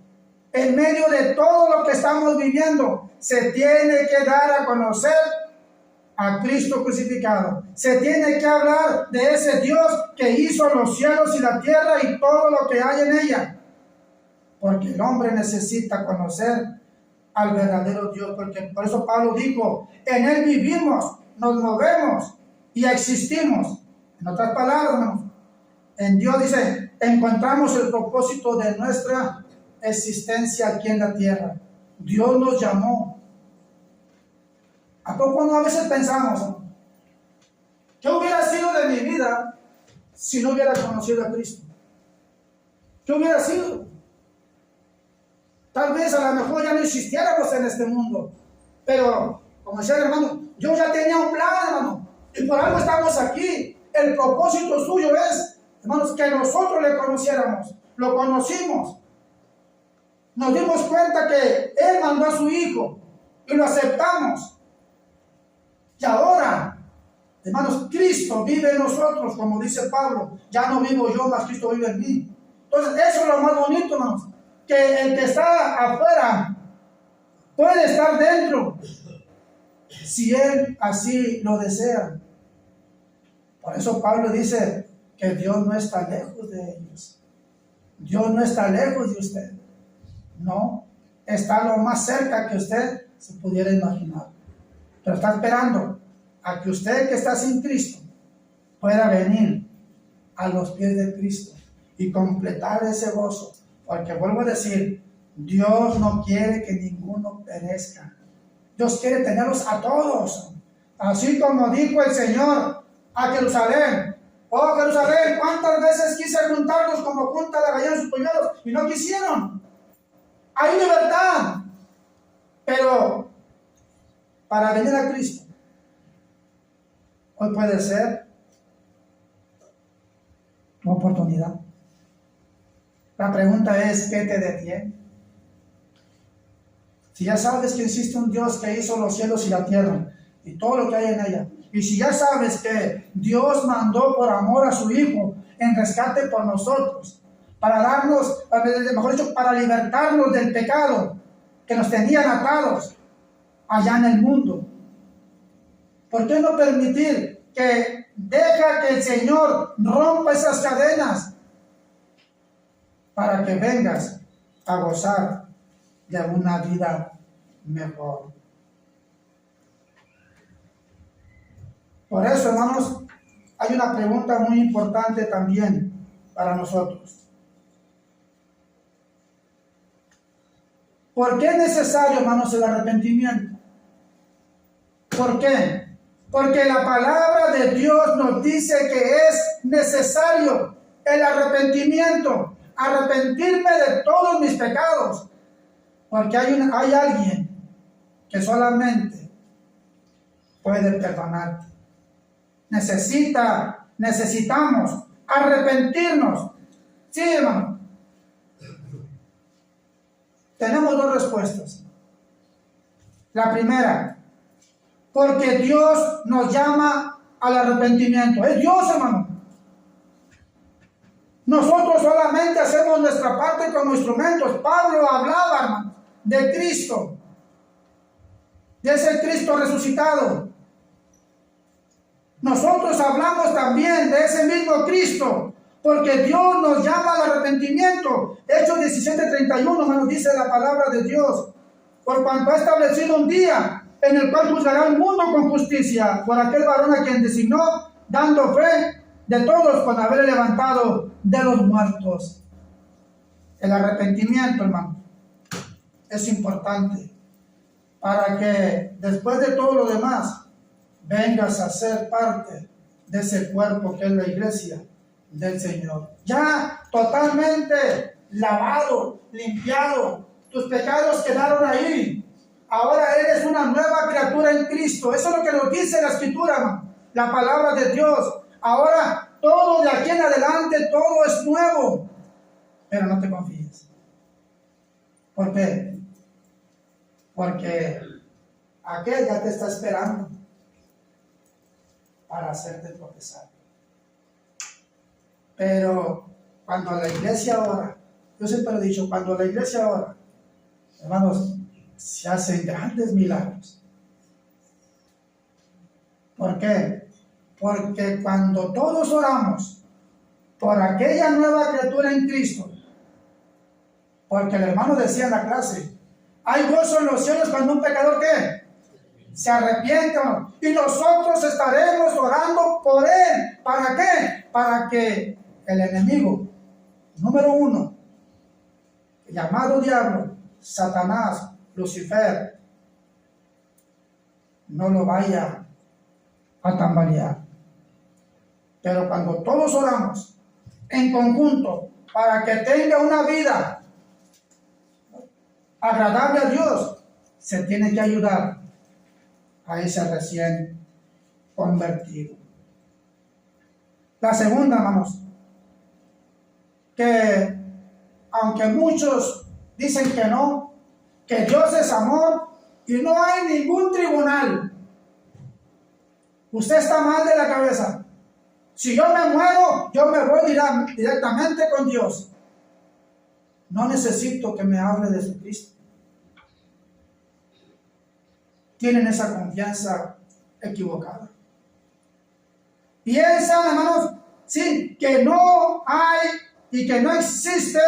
En medio de todo lo que estamos viviendo, se tiene que dar a conocer a Cristo crucificado. Se tiene que hablar de ese Dios que hizo los cielos y la tierra y todo lo que hay en ella. Porque el hombre necesita conocer al verdadero Dios. Porque por eso Pablo dijo, en Él vivimos, nos movemos y existimos. En otras palabras, hermanos, en Dios dice, encontramos el propósito de nuestra existencia aquí en la tierra. Dios nos llamó. ¿A poco no a veces pensamos, qué hubiera sido de mi vida si no hubiera conocido a Cristo? ¿Qué hubiera sido? Tal vez a lo mejor ya no existiéramos en este mundo, pero como decía el hermano, yo ya tenía un plan, hermano, y por algo estamos aquí. El propósito suyo es, hermanos, que nosotros le conociéramos, lo conocimos. Nos dimos cuenta que Él mandó a su Hijo y lo aceptamos. Y ahora, hermanos, Cristo vive en nosotros, como dice Pablo. Ya no vivo yo, mas Cristo vive en mí. Entonces, eso es lo más bonito, hermanos. Que el que está afuera puede estar dentro, si Él así lo desea. Por eso Pablo dice que Dios no está lejos de ellos. Dios no está lejos de usted. No, está lo más cerca que usted se pudiera imaginar. Pero está esperando a que usted que está sin Cristo pueda venir a los pies de Cristo y completar ese gozo. Porque vuelvo a decir, Dios no quiere que ninguno perezca. Dios quiere tenerlos a todos. Así como dijo el Señor a Jerusalén. Oh Jerusalén, ¿cuántas veces quise juntarlos como junta la gallina en sus polluelos? Y no quisieron. Hay libertad. Pero para venir a Cristo, hoy puede ser tu oportunidad. La pregunta es, ¿qué te detiene? Si ya sabes que existe un Dios que hizo los cielos y la tierra y todo lo que hay en ella, y si ya sabes que Dios mandó por amor a su Hijo en rescate por nosotros, para darnos, mejor dicho, para libertarnos del pecado que nos tenían atados allá en el mundo, ¿por qué no permitir que deja que el Señor rompa esas cadenas para que vengas a gozar de una vida mejor? Por eso, hermanos, hay una pregunta muy importante también para nosotros. ¿Por qué es necesario, hermanos, el arrepentimiento? ¿Por qué? Porque la palabra de Dios nos dice que es necesario el arrepentimiento. Arrepentirme de todos mis pecados, porque hay alguien que solamente puede perdonarte. Necesitamos arrepentirnos. Sí, hermano. Tenemos dos respuestas. La primera, porque Dios nos llama al arrepentimiento. Es Dios, hermano. Nosotros solamente hacemos nuestra parte como instrumentos. Pablo hablaba, hermano, de Cristo, de ese Cristo resucitado. Nosotros hablamos también de ese mismo Cristo, porque Dios nos llama al arrepentimiento. Hechos 17:31 nos dice la palabra de Dios: por cuanto ha establecido un día en el cual juzgará al mundo con justicia por aquel varón a quien designó, dando fe de todos con haberle levantado de los muertos. El arrepentimiento, hermano, es importante para que después de todo lo demás vengas a ser parte de ese cuerpo que es la iglesia del Señor. Ya totalmente lavado, limpiado, tus pecados quedaron ahí. Ahora eres una nueva criatura en Cristo. Eso es lo que nos dice la Escritura, hermano, la palabra de Dios. Ahora todo de aquí en adelante, todo es nuevo. Pero no te confíes. ¿Por qué? Porque aquel ya te está esperando para hacerte tropezar. Pero cuando la iglesia ora, yo siempre lo he dicho, cuando la iglesia ora, hermanos, se hacen grandes milagros. ¿Por qué? Porque cuando todos oramos por aquella nueva criatura en Cristo, porque el hermano decía en la clase, hay gozo en los cielos cuando un pecador ¿qué? Se arrepiente, y nosotros estaremos orando por él. ¿Para qué? Para que el enemigo número uno, llamado diablo, Satanás, Lucifer, no lo vaya a tambalear. Pero cuando todos oramos en conjunto para que tenga una vida agradable a Dios, se tiene que ayudar a ese recién convertido. La segunda, hermanos, que aunque muchos dicen que no, que Dios es amor y no hay ningún tribunal, usted está mal de la cabeza. Si yo me muero, yo me voy directamente con Dios. No necesito que me hable de Jesucristo. Tienen esa confianza equivocada. Piensan, hermanos, sí, que no hay y que no existe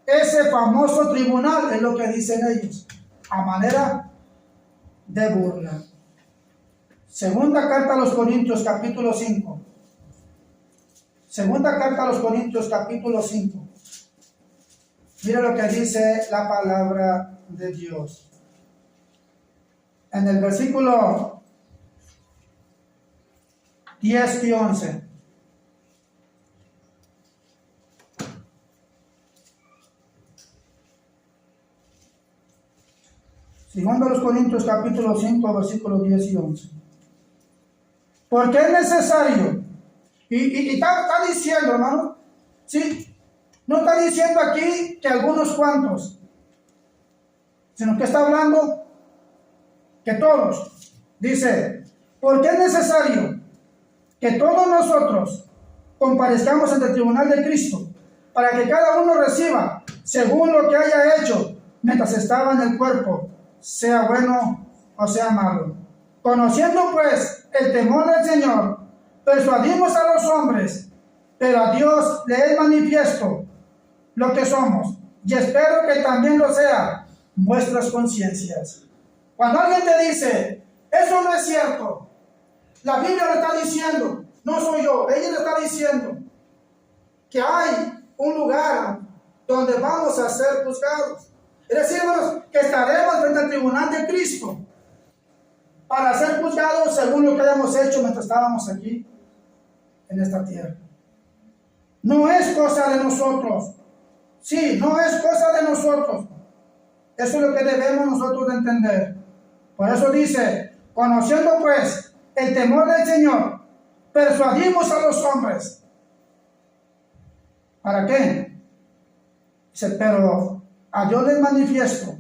ese famoso tribunal, es lo que dicen ellos, a manera de burla. Segunda carta a los Corintios, capítulo 5. Segunda carta a los Corintios, capítulo 5. Mira lo que dice la palabra de Dios. En el versículo 10 y 11. Segunda a los Corintios, capítulo 5, versículos 10 y 11. Porque es necesario, y está diciendo, hermano, ¿sí? No está diciendo aquí que algunos cuantos, sino que está hablando que todos. Dice, porque es necesario que todos nosotros comparezcamos ante el tribunal de Cristo, para que cada uno reciba según lo que haya hecho mientras estaba en el cuerpo, sea bueno o sea malo. Conociendo pues el temor del Señor, persuadimos a los hombres, pero a Dios le es manifiesto lo que somos, y espero que también lo sea vuestras conciencias. Cuando alguien te dice, eso no es cierto, la Biblia le está diciendo, no soy yo, ella le está diciendo que hay un lugar donde vamos a ser juzgados. Es decir, hermanos, que estaremos frente al tribunal de Cristo para ser juzgados según lo que hayamos hecho mientras estábamos aquí en esta tierra. No es cosa de nosotros. Sí, no es cosa de nosotros. Eso es lo que debemos nosotros de entender. Por eso dice, conociendo pues el temor del Señor, persuadimos a los hombres. ¿Para qué? Dice, pero a Dios les manifiesto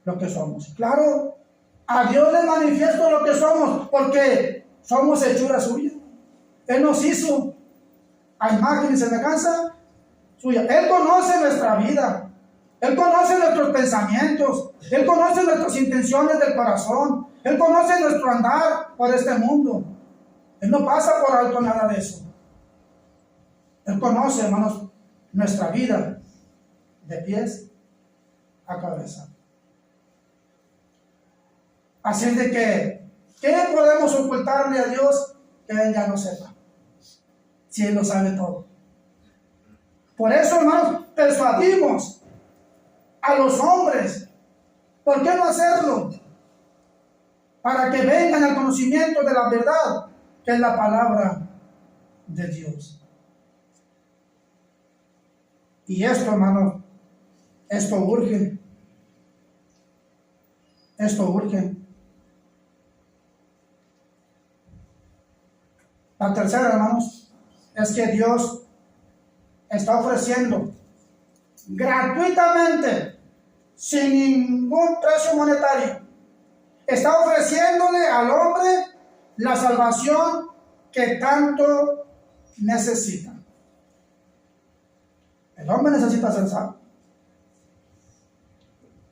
lo que somos. Claro, a Dios les manifiesto lo que somos, porque somos hechura suya. Él nos hizo a imagen y semejanza suya. Él conoce nuestra vida. Él conoce nuestros pensamientos, Él conoce nuestras intenciones del corazón, Él conoce nuestro andar por este mundo. Él no pasa por alto nada de eso. Él conoce, hermanos, nuestra vida de pies a cabeza. Así es de que, ¿qué podemos ocultarle a Dios que Él ya no sepa? Si Él lo sabe todo. Por eso, hermanos, persuadimos a los hombres. ¿Por qué no hacerlo? Para que vengan al conocimiento de la verdad, que es la palabra de Dios. Y esto, hermanos, esto urge. Esto urge. La tercera, hermanos, es que Dios está ofreciendo gratuitamente, sin ningún precio monetario, está ofreciéndole al hombre la salvación que tanto necesita. El hombre necesita ser salvo.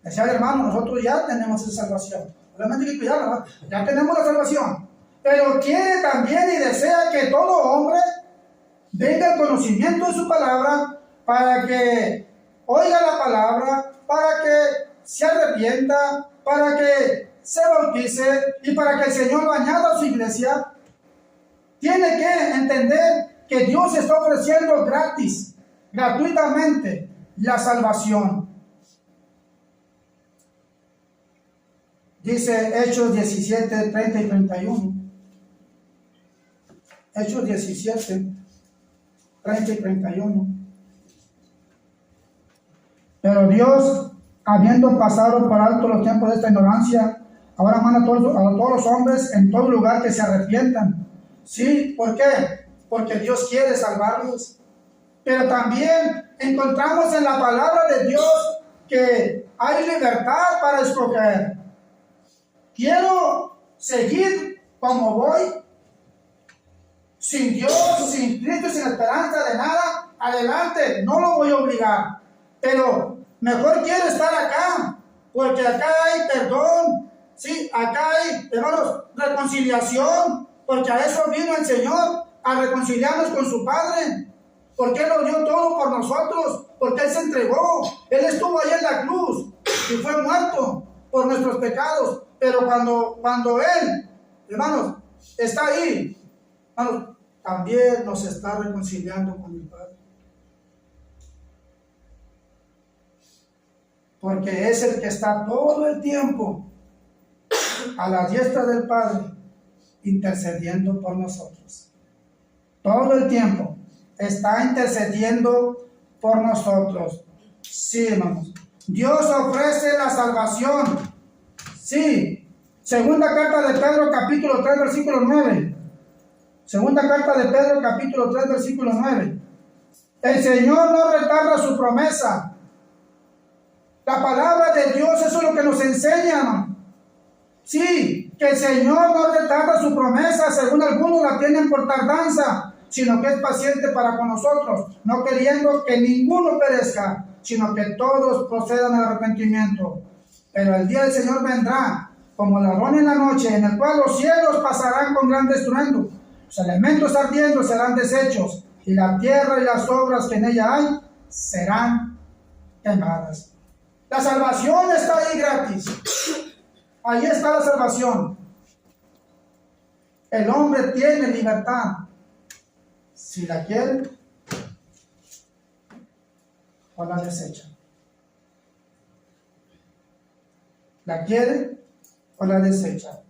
Decía el hermano, nosotros ya tenemos esa salvación. Realmente hay que cuidarla, ¿verdad? Ya tenemos la salvación. Pero quiere también y desea que todo hombre venga al conocimiento de su palabra, para que oiga la palabra, para que se arrepienta, para que se bautice y para que el Señor lo añada a su iglesia. Tiene que entender que Dios está ofreciendo gratis, gratuitamente, la salvación. Dice Hechos 17, 30 y 31. Hechos 17, 30 y 31. Pero Dios, habiendo pasado por alto los tiempos de esta ignorancia, ahora manda a todos los hombres en todo lugar que se arrepientan. ¿Sí? ¿Por qué? Porque Dios quiere salvarlos. Pero también encontramos en la palabra de Dios que hay libertad para escoger. Quiero seguir como voy, sin Dios, sin Cristo, sin esperanza de nada. Adelante, no lo voy a obligar. Pero mejor quiero estar acá, porque acá hay perdón, sí, acá hay, hermanos, reconciliación, porque a eso vino el Señor, a reconciliarnos con su Padre, porque Él lo dio todo por nosotros, porque Él se entregó, Él estuvo ahí en la cruz y fue muerto por nuestros pecados. Pero cuando Él, hermanos, está ahí, hermanos, también nos está reconciliando con el Padre. Porque es el que está todo el tiempo a la diestra del Padre, intercediendo por nosotros. Todo el tiempo está intercediendo por nosotros. Sí, hermanos. Dios ofrece la salvación. Sí. Segunda carta de Pedro, capítulo 3, versículo 9. Segunda carta de Pedro, capítulo 3, versículo 9. El Señor no retarda su promesa. La palabra de Dios, eso es lo que nos enseña, hermano. Sí, que el Señor no retarda su promesa, según algunos la tienen por tardanza, sino que es paciente para con nosotros, no queriendo que ninguno perezca, sino que todos procedan al arrepentimiento. Pero el día del Señor vendrá como ladrón en la noche, en el cual los cielos pasarán con gran estruendo, los elementos ardiendo serán deshechos, y la tierra y las obras que en ella hay serán quemadas. La salvación está ahí gratis. Ahí está la salvación. El hombre tiene libertad. Si la quiere o la desecha. ¿La quiere o la desecha?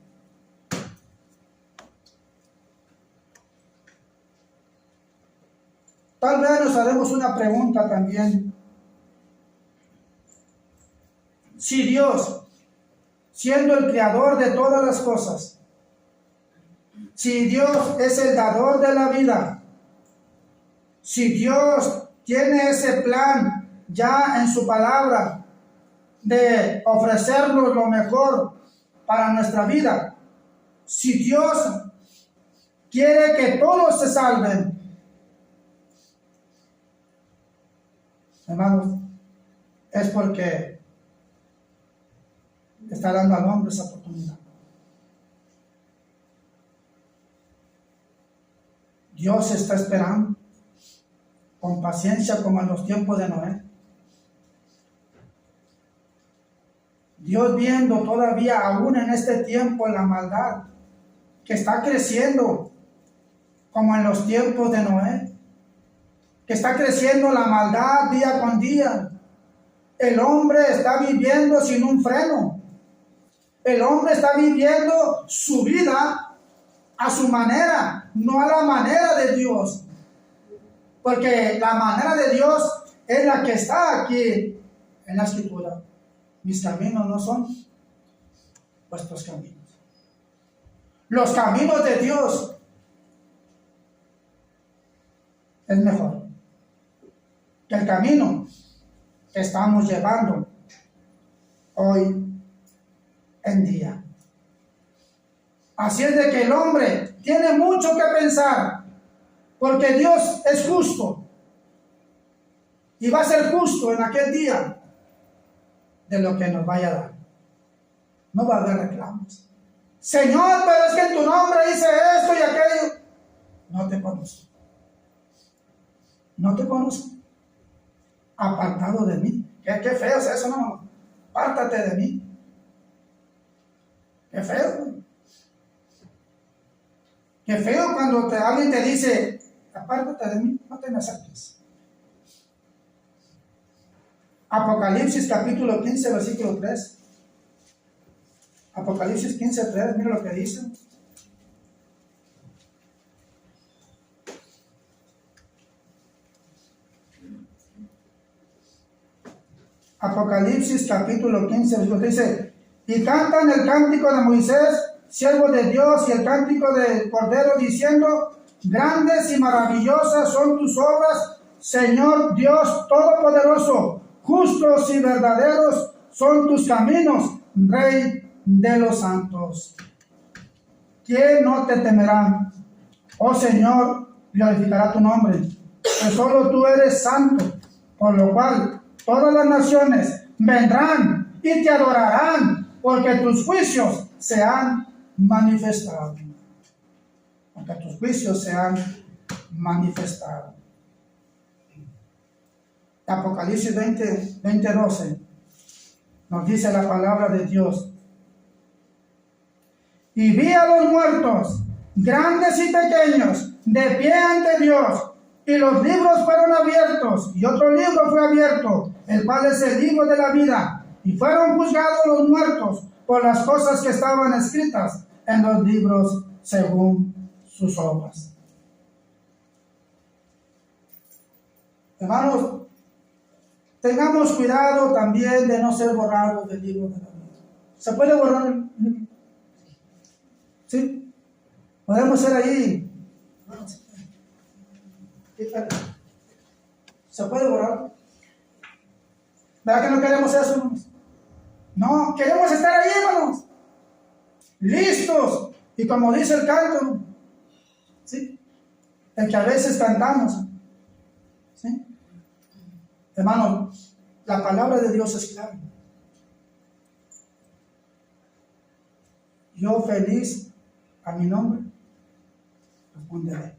Tal vez nos haremos una pregunta también. Si Dios, siendo el creador de todas las cosas, si Dios es el dador de la vida, si Dios tiene ese plan ya en su palabra de ofrecernos lo mejor para nuestra vida, si Dios quiere que todos se salven, hermanos, es porque está dando al hombre esa oportunidad. Dios está esperando con paciencia como en los tiempos de Noé. Dios viendo todavía aún en este tiempo la maldad que está creciendo como en los tiempos de Noé, que está creciendo la maldad día con día. El hombre está viviendo sin un freno. El hombre está viviendo su vida a su manera, no a la manera de Dios. Porque la manera de Dios es la que está aquí en la Escritura. Mis caminos no son vuestros caminos. Los caminos de Dios es mejor que el camino que estamos llevando hoy en día. Así es de que el hombre tiene mucho que pensar, porque Dios es justo y va a ser justo en aquel día de lo que nos vaya a dar. No va a haber reclamos. Señor, pero es que en tu nombre hice esto y aquello. No te conozco. No te conozco. Apartado de mí. Qué feo es eso, no. Apártate de mí. Qué feo. Qué feo cuando alguien te dice, apártate de mí, no te me acerques. Apocalipsis capítulo 15, versículo 3. Apocalipsis 15, 3, mira lo que dice. Apocalipsis capítulo 15, versículo 3 dice, y cantan el cántico de Moisés, siervo de Dios, y el cántico del Cordero, diciendo, grandes y maravillosas son tus obras, Señor Dios Todopoderoso, justos y verdaderos son tus caminos, Rey de los santos. ¿Quién no te temerá? Oh Señor, glorificará tu nombre, que solo tú eres santo, por lo cual todas las naciones vendrán y te adorarán, porque tus juicios se han manifestado. Porque tus juicios se han manifestado. Apocalipsis 20:12 nos dice la palabra de Dios. Y vi a los muertos, grandes y pequeños, de pie ante Dios, y los libros fueron abiertos, y otro libro fue abierto, el cual es el libro de la vida, y fueron juzgados los muertos por las cosas que estaban escritas en los libros según sus obras. Hermanos, tengamos cuidado también de no ser borrados del libro de la vida. ¿Se puede borrar el libro? ¿Sí? Podemos ser ahí. ¿Se puede borrar? ¿Verdad que no queremos eso, hermanos? No, queremos estar ahí, hermanos. Listos. Y como dice el canto, ¿sí? El que a veces cantamos, ¿sí? Hermanos, la palabra de Dios es clara. Yo feliz a mi nombre responderé.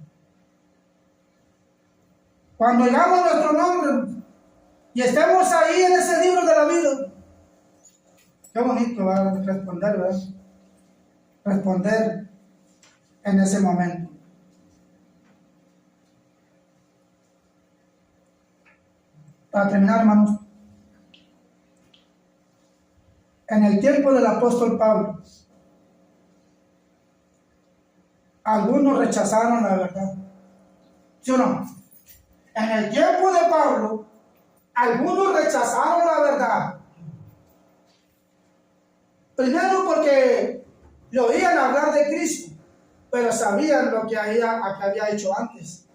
Cuando digamos nuestro nombre y estemos ahí en ese libro de la vida, qué bonito va a responder, ¿verdad? Responder en ese momento. Para terminar, hermanos, en el tiempo del apóstol Pablo, algunos rechazaron la verdad. ¿Sí o no? En el tiempo de Pablo, algunos rechazaron la verdad. Primero porque le oían hablar de Cristo, pero sabían lo que había hecho antes.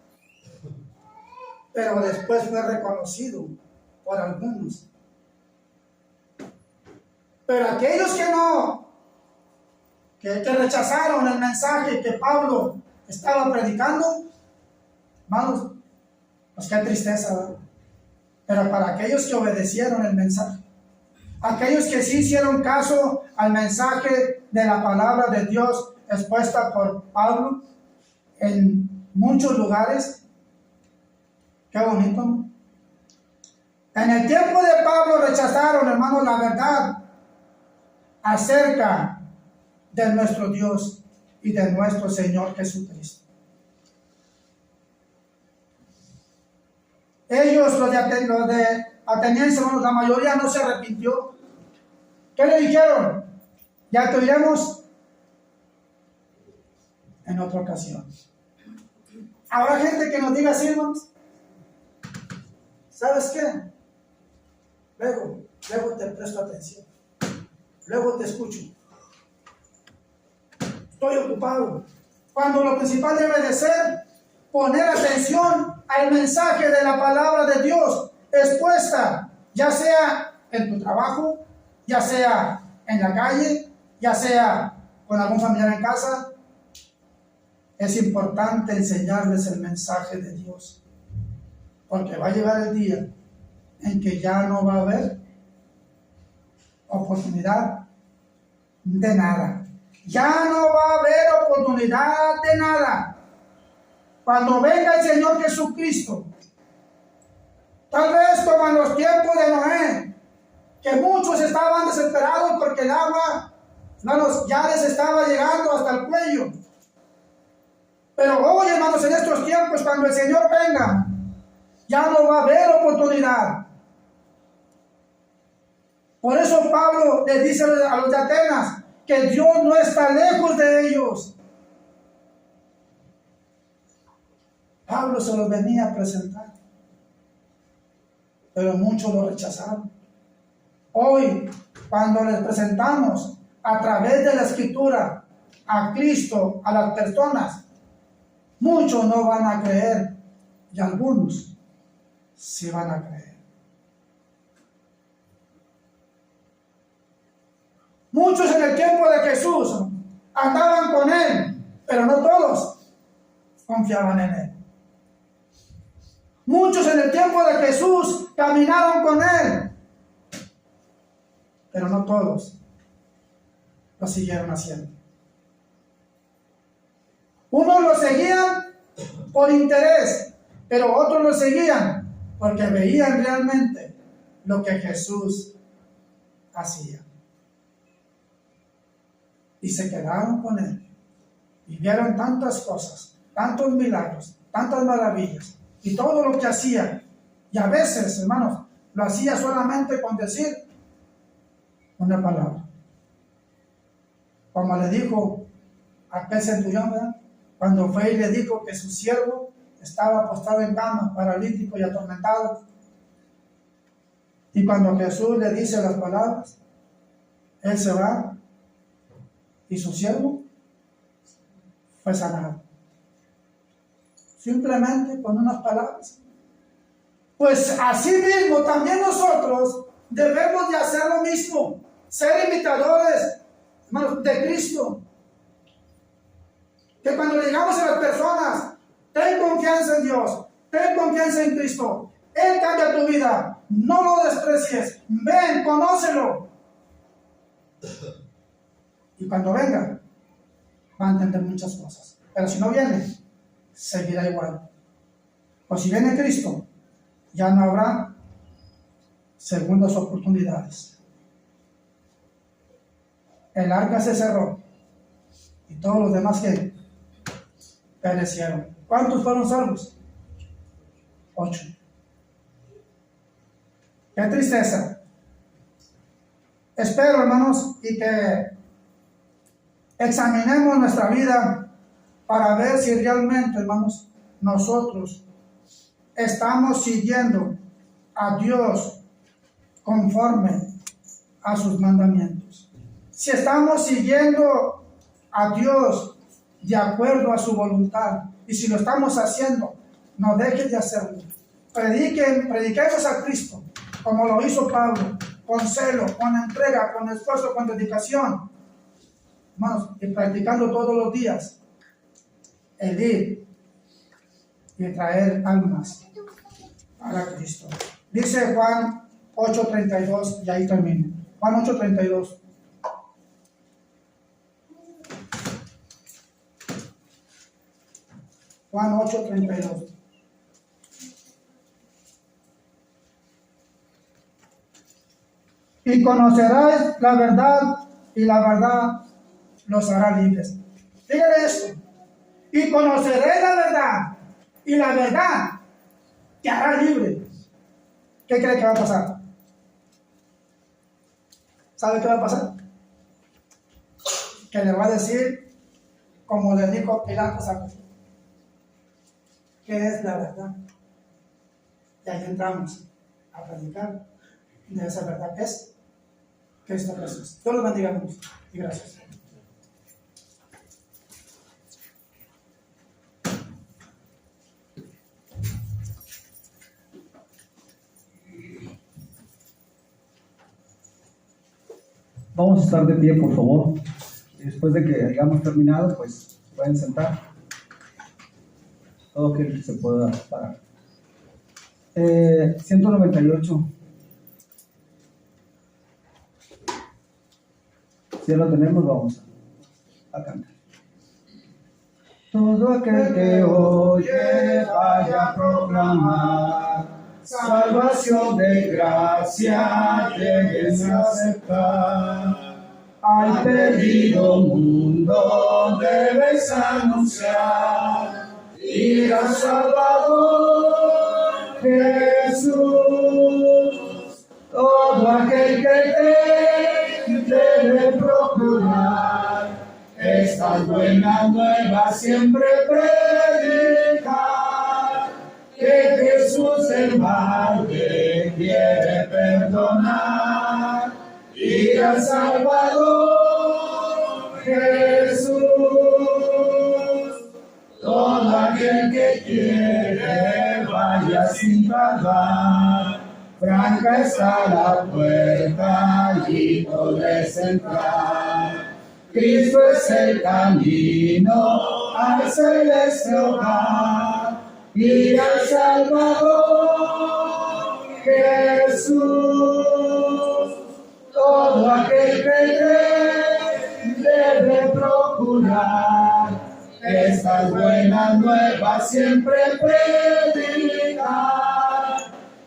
Pero después fue reconocido por algunos. Pero aquellos que no, que rechazaron el mensaje que Pablo estaba predicando, hermanos, pues qué tristeza, ¿verdad? pero para aquellos que obedecieron el mensaje, aquellos que sí hicieron caso al mensaje de la palabra de Dios expuesta por Pablo en muchos lugares. Qué bonito, ¿no? En el tiempo de Pablo rechazaron, hermanos, la verdad acerca de nuestro Dios y de nuestro Señor Jesucristo. Ellos, los de atenienses, hermanos, la mayoría no se arrepintió. ¿Qué le dijeron? Ya te oiremos en otra ocasión. Habrá gente que nos diga así, hermanos. ¿Sabes qué? Luego te presto atención. Luego te escucho. Estoy ocupado. Cuando lo principal debe de ser poner atención al mensaje de la palabra de Dios expuesta, ya sea en tu trabajo, ya sea en la calle, ya sea con algún familiar en casa. Es importante enseñarles el mensaje de Dios, porque va a llegar el día en que ya no va a haber oportunidad de nada. Ya no va a haber oportunidad de nada. Cuando venga el Señor Jesucristo, tal vez como en los tiempos de Noé, que muchos estaban desesperados porque el agua, hermanos, ya les estaba llegando hasta el cuello. Pero hoy, hermanos, en estos tiempos, cuando el Señor venga, ya no va a haber oportunidad. Por eso Pablo les dice a los de Atenas que Dios no está lejos de ellos. Pablo se los venía a presentar, pero muchos lo rechazaron. Hoy, cuando les presentamos a través de la Escritura a Cristo a las personas, muchos no van a creer y algunos sí van a creer. Muchos en el tiempo de Jesús andaban con Él, pero no todos confiaban en Él. Muchos en el tiempo de Jesús caminaron con Él, pero no todos lo siguieron haciendo. Unos lo seguían por interés, pero otros lo seguían porque veían realmente lo que Jesús hacía. Y se quedaron con Él. Y vieron tantas cosas, tantos milagros, tantas maravillas, y todo lo que hacía. Y a veces, hermanos, lo hacía solamente con decir una palabra. Como le dijo aquel centurión, ¿verdad? Cuando fue y le dijo que su siervo estaba postrado en cama, paralítico y atormentado. Y cuando Jesús le dice las palabras, él se va y su siervo fue sanado. Simplemente con unas palabras. Pues así mismo también nosotros debemos de hacer lo mismo, ser imitadores, hermanos, de Cristo. Que cuando le digamos a las personas, ten confianza en Dios, ten confianza en Cristo, Él cambia tu vida, no lo desprecies, ven, conócelo. Y cuando venga, va a entender muchas cosas. Pero si no viene, seguirá igual. O si viene Cristo, ya no habrá segundas oportunidades. El arca se cerró y todos los demás que perecieron. ¿Cuántos fueron salvos? 8. Qué tristeza. Espero, hermanos, y que examinemos nuestra vida para ver si realmente, hermanos, nosotros estamos siguiendo a Dios conforme a sus mandamientos. Si estamos siguiendo a Dios de acuerdo a su voluntad, y si lo estamos haciendo, no dejen de hacerlo. Prediquemos a Cristo como lo hizo Pablo, con celo, con entrega, con esfuerzo, con dedicación, hermanos, y practicando todos los días el ir y traer almas para Cristo. Dice Juan 8:32, y ahí termina. Juan 8:32. Juan 8:32. Y conoceráis la verdad, y la verdad los hará libres. Fíjate esto. Y conoceréis la verdad, y la verdad te hará libre. ¿Qué cree que va a pasar? ¿Sabe qué va a pasar? Que le va a decir, como le dijo Pilato, ¿qué es la verdad? Y ahí entramos a predicar de esa verdad que es Cristo Jesús. Dios los bendiga mucho y gracias. Vamos a estar de pie, por favor. Y después de que hayamos terminado, pues se pueden sentar. Todo aquel que se pueda parar. 198. Si ya lo tenemos, vamos a cantar. Todo aquel que oye vaya a proclamar salvación de gracia, lleguen a aceptar. Al perdido mundo debes anunciar, ir al Salvador Jesús. Todo aquel que cree debe procurar estas buenas nuevas siempre predicar, que Jesús el Padre quiere perdonar, ir al Salvador Jesús. Todo aquel que quiere vaya sin pagar, franca está la puerta y podés entrar. Cristo es el camino al celeste hogar, y al Salvador Jesús. Todo aquel que cree debe procurar estas buenas nuevas siempre predicar,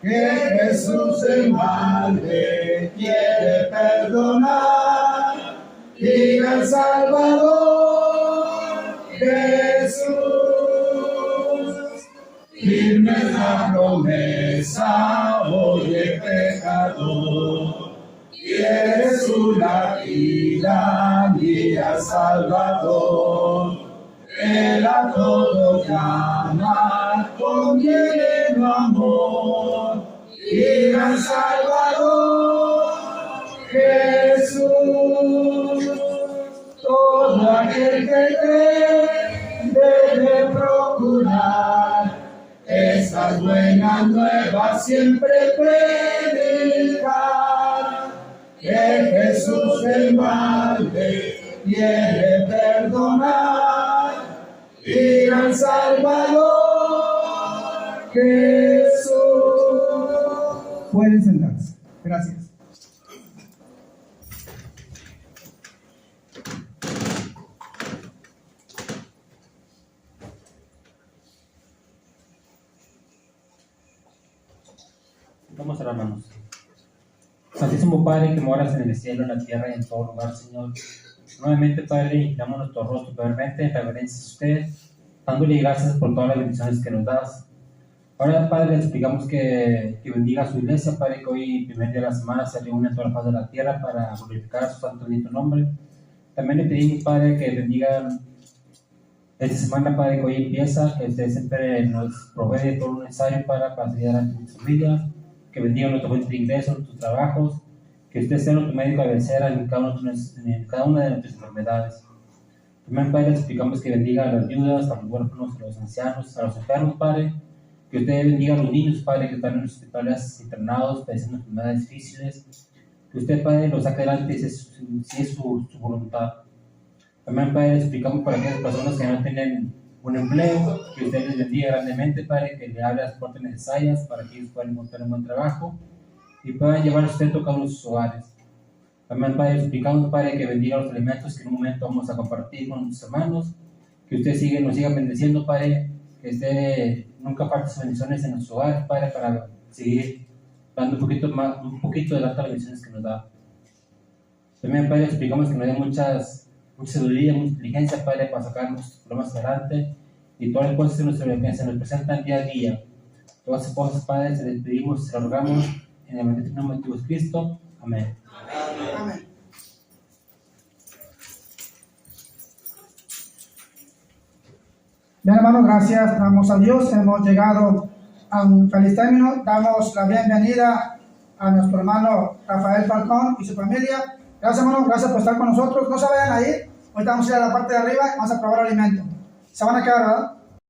que Jesús el Madre quiere perdonar, y al Salvador Jesús. Firme es la promesa, oye pecador, quieres una vida, mira Salvador. Él a todos llama con lleno amor, y al Salvador Jesús. Todo aquel que cree debe procurar estas buenas nuevas siempre predicar, que Jesús el Madre quiere perdonar, y al Salvador Jesús. Pueden sentarse. Gracias. Vamos a orar, hermanos. Santísimo Padre, que moras en el cielo, en la tierra y en todo lugar, Señor. Nuevamente, Padre, inclinamos nuestro rostro primeramente en reverencia a usted, dándole gracias por todas las bendiciones que nos das. Ahora, Padre, le suplicamos que bendiga a su iglesia, Padre, que hoy, primer día de la semana, se reúne en toda la faz de la tierra para glorificar su santo y bendito nombre. También le pedimos, Padre, que bendiga esta semana, Padre, que hoy empieza, que usted siempre nos provee todo lo necesario para seguir adelante en nuestras vidas, que bendiga nuestra fuente de ingresos, nuestros trabajos, que usted sea nuestro médico de cabecera en cada una de nuestras enfermedades. También, Padre, les suplicamos que bendiga a las viudas, a los huérfanos, a los ancianos, a los enfermos, Padre, que usted bendiga a los niños, Padre, que están en los hospitales internados, padeciendo enfermedades difíciles, que usted, Padre, los saque adelante si es su voluntad. También, Padre, les suplicamos para aquellas personas que no tienen un empleo, que usted les bendiga grandemente, Padre, que le abra las puertas necesarias para que ellos puedan encontrar un buen trabajo y puedan llevar a usted tocando sus hogares. También, Padre, suplicamos, Padre, que bendiga los alimentos que en un momento vamos a compartir con nuestros hermanos, que usted nos siga bendeciendo, Padre, que usted nunca falte sus bendiciones en nuestros hogares, Padre, para seguir dando un poquito de las bendiciones que nos da. También, Padre, suplicamos que nos dé mucha sabiduría, mucha inteligencia, Padre, para sacar nuestros problemas adelante y todas las cosas que se nos presentan día a día. Todas esas cosas, Padre, se les pedimos, se las rogamos en el bendito nombre de Jesucristo. Amén. Amén. Bien, hermanos, gracias, damos a Dios. Hemos llegado a un feliz término. Damos la bienvenida a nuestro hermano Rafael Falcón y su familia. Gracias, hermano, gracias por estar con nosotros. No se vayan ahí. Ahorita vamos a ir a la parte de arriba y vamos a probar alimento. Se van a quedar, ¿verdad?